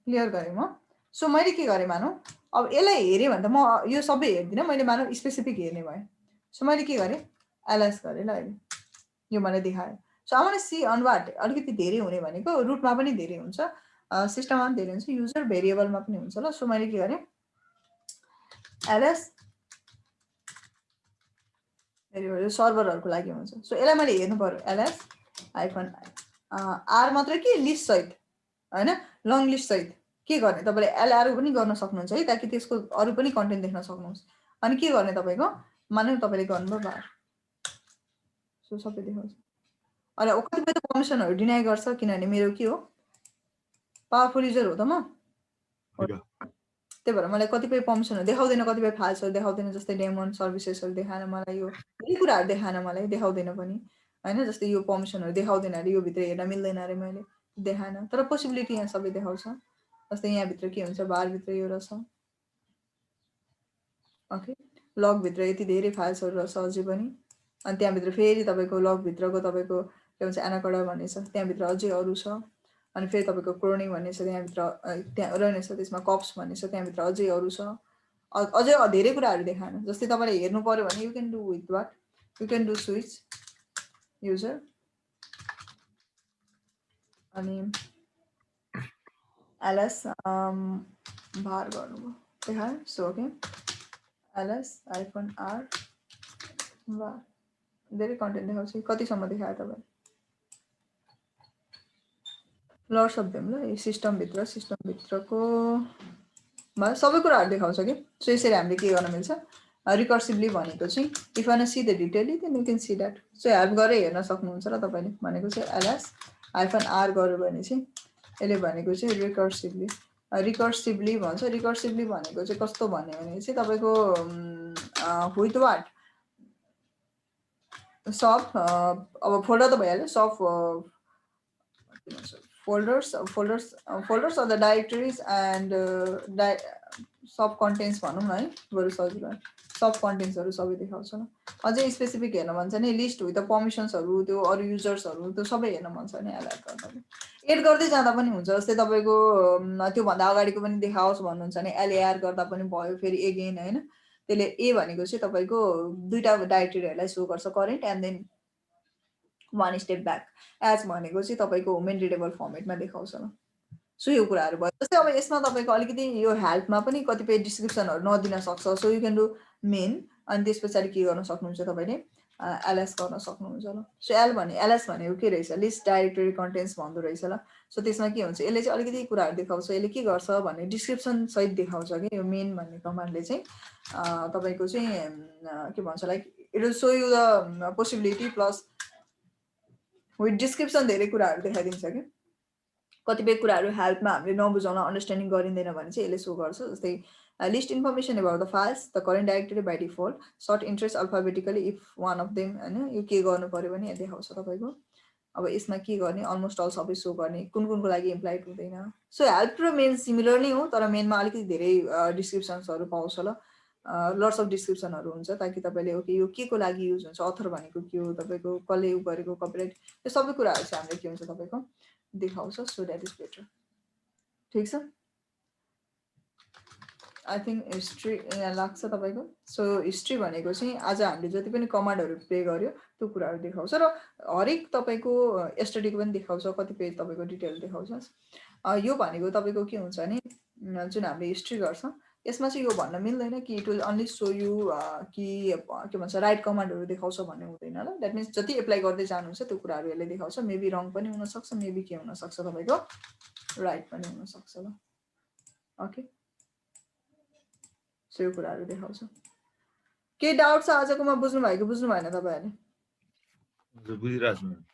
क्लियर गरेँ म। सो मैले के गरेँ मानौँ, अब यसलाई हेरेँ भने त म यो सबै हेर्दिनँ, मैले मानौँ स्पेसिफिक हेर्ने भएँ। सो मैले के गरेँ ls गरेँ ल, अहिले यो मलाई देखायो। So I want to see on what, अलिकति धेरै हुने भनेको रुटमा पनि धेरै हुन्छ, सिस्टममा पनि धेरै हुन्छ, युजर भेरिएबलमा पनि हुन्छ ल। सो मैले के गरेँ ls भेरिएबल सर्भरहरूको लागि हुन्छ। सो यसलाई मैले हेर्नु पर्यो ls हाइफन आर मात्रै कि लिस्ट सहित होइन, लङ लिस्ट सहित के गर्ने तपाईँले एलआर पनि गर्न सक्नुहुन्छ है, ताकि त्यसको अरू पनि कन्टेन्ट देख्न सक्नुहोस्। अनि के गर्ने तपाईँको मानौँ तपाईँले गर्नुभयो बार, सो सबै देखाउँछ। अनि कतिपय त पर्मिसनहरू डिनाइ गर्छ, किनभने मेरो के हो पावरफुल युजर हो त म, त्यही भएर मलाई कतिपय पर्मिसनहरू देखाउँदैन, कतिपय फाइल्सहरू देखाउँदैन। जस्तै डेमन सर्भिसेसहरू देखाएन मलाई, यो धेरै कुराहरू देखाएन मलाई, देखाउँदैन पनि होइन। जस्तै यो पर्मिसनहरू देखाउँदैन अरे, यो भित्र हेर्न मिल्दैन अरे, मैले देखाएन, तर पोसिबिलिटी यहाँ सबै देखाउँछ। जस्तै यहाँभित्र के हुन्छ, बारभित्र यो रहेछ, ओके लगभित्र यति धेरै फाइल्सहरू रहेछ अझै पनि। अनि त्यहाँभित्र फेरि तपाईँको लगभित्रको तपाईँको के भन्छ एनाकोडा भन्ने छ, त्यहाँभित्र अझै अरू छ। अनि फेरि तपाईँको क्रोनी भन्ने छ त्यहाँभित्र, त्यहाँ रहेछ, त्यसमा कप्स भन्ने छ, त्यहाँभित्र अझै अरू छ, अझै धेरै कुराहरू देखाएन। जस्तै तपाईँले हेर्नु पर्यो भने you can do with what, you can do switch user अनि ls भार गर्नुभयो देखायो। So okay ls hyphen R var, धेरै कन्टेन्ट देखाउँछ। कतिसम्म देखायो तपाईँ लर्ड्स अफ देम ल, यो सिस्टमभित्रको सबै कुराहरू देखाउँछ कि। सो यसरी हामीले के गर्न मिल्छ रिकर्सिभली भनेको चाहिँ, if one see the detail then you can see that. So help गरेर हेर्न सक्नुहुन्छ र तपाईँले भनेको चाहिँ ls हाइफन आर गर्यो भने चाहिँ यसले भनेको चाहिँ रिकर्सिभली भन्छ। रिकर्सिभली भनेको चाहिँ कस्तो भन्यो भने चाहिँ तपाईँको विथ वाट सब, अब फोल्डर त भइहाल्यो, सब folders of the directories and sub contents भनौँ न है, बरु सजिलो सब कन्टेन्ट्सहरू सबै देखाउँछ न। अझै स्पेसिफिक हेर्न मन छ नि लिस्ट विथ पर्मिसन्सहरू, त्यो अरू युजर्सहरू त्यो सबै हेर्न मन छ नि एड गर्दा, एड गर्दै जाँदा पनि हुन्छ। जस्तै तपाईँको त्योभन्दा अगाडिको पनि देखाओस् भन्नुहुन्छ भने एलएआर गर्दा पनि भयो। फेरि एगेन होइन, त्यसले ए भनेको चाहिँ तपाईँको दुईवटा डाइरेक्टरीहरूलाई सो गर्छ, current and then one step back. एज भनेको चाहिँ तपाईँको मेन रिडेबल फर्मेटमा देखाउँछ ल। सो यो कुराहरू भयो। जस्तै अब यसमा तपाईँको अलिकति यो हेल्पमा पनि कतिपय डिस्क्रिप्सनहरू नदिन सक्छ। So you can do main, अनि त्यस पछाडि के गर्न सक्नुहुन्छ तपाईँले एलएस गर्न सक्नुहुन्छ ल। सो एलएस भनेको के रहेछ, लिस्ट डाइरेक्टरी कन्टेन्ट्स भन्दो रहेछ ल। सो त्यसमा के हुन्छ, यसले चाहिँ अलिकति कुराहरू देखाउँछ, यसले के गर्छ भन्ने डिस्क्रिप्सन सहित देखाउँछ कि यो मेन भन्ने कमान्डले चाहिँ तपाईँको चाहिँ के भन्छ like it will show you the possibility plus with description धेरै कुराहरू देखाइदिन्छ कि। कतिपय कुराहरू हेल्पमा हामीले नबुझाउन अन्डरस्ट्यान्डिङ गरिँदैन भने चाहिँ यसले सो गर्छ। जस्तै list information about the files the current directory by default sort entries alphabetically if one of them होइन, यो के गर्नु पर्यो भने यहाँ देखाउँछ तपाईँको। अब यसमा के गर्ने, अलमोस्ट अल सबै सो गर्ने, कुन कुनको लागि इम्प्लाइड हुँदैन। सो हेल्प र मेन सिमिलर नै हो, तर मेनमा अलिकति धेरै डिस्क्रिप्सन्सहरू पाउँछ ल। लट्स अफ डिस्क्रिप्सनहरू हुन्छ ताकि तपाईँले ओके यो के को लागि युज हुन्छ, अथर भनेको के हो, तपाईँको कसले उ गरेको, कपिराइट, यो सबै कुराहरू चाहिँ हामीले के हुन्छ तपाईँको देखाउँछ। So that is better. ठिक छ। आई थिङ्क हिस्ट्री यहाँ लाग्छ तपाईँको। सो हिस्ट्री भनेको चाहिँ आज हामीले जति पनि कमान्डहरू प्ले गर्यो त्यो कुराहरू देखाउँछ र हरेक तपाईँको स्टडीको पनि देखाउँछ, कतिपय तपाईँको डिटेल देखाउँछ। यो भनेको तपाईँको के हुन्छ भने जुन हामीले हिस्ट्री गर्छ यसमा चाहिँ यो भन्न मिल्दैन कि it will only so you कि के भन्छ राइट कमान्डहरू देखाउँछ भन्ने हुँदैन ल। द्याट मिन्स जति एप्लाई गर्दै जानुहुन्छ त्यो कुराहरू यसले देखाउँछ। मेबी रङ पनि हुनसक्छ, मेबी के हुनसक्छ तपाईँको राइट पनि हुनसक्छ ल। ओके, सो यो कुराहरू देखाउँछ। के डाउट छ आजकोमा? बुझ्नु भयो कि बुझ्नु भएन तपाईँहरूले? बुझिरहेको छु।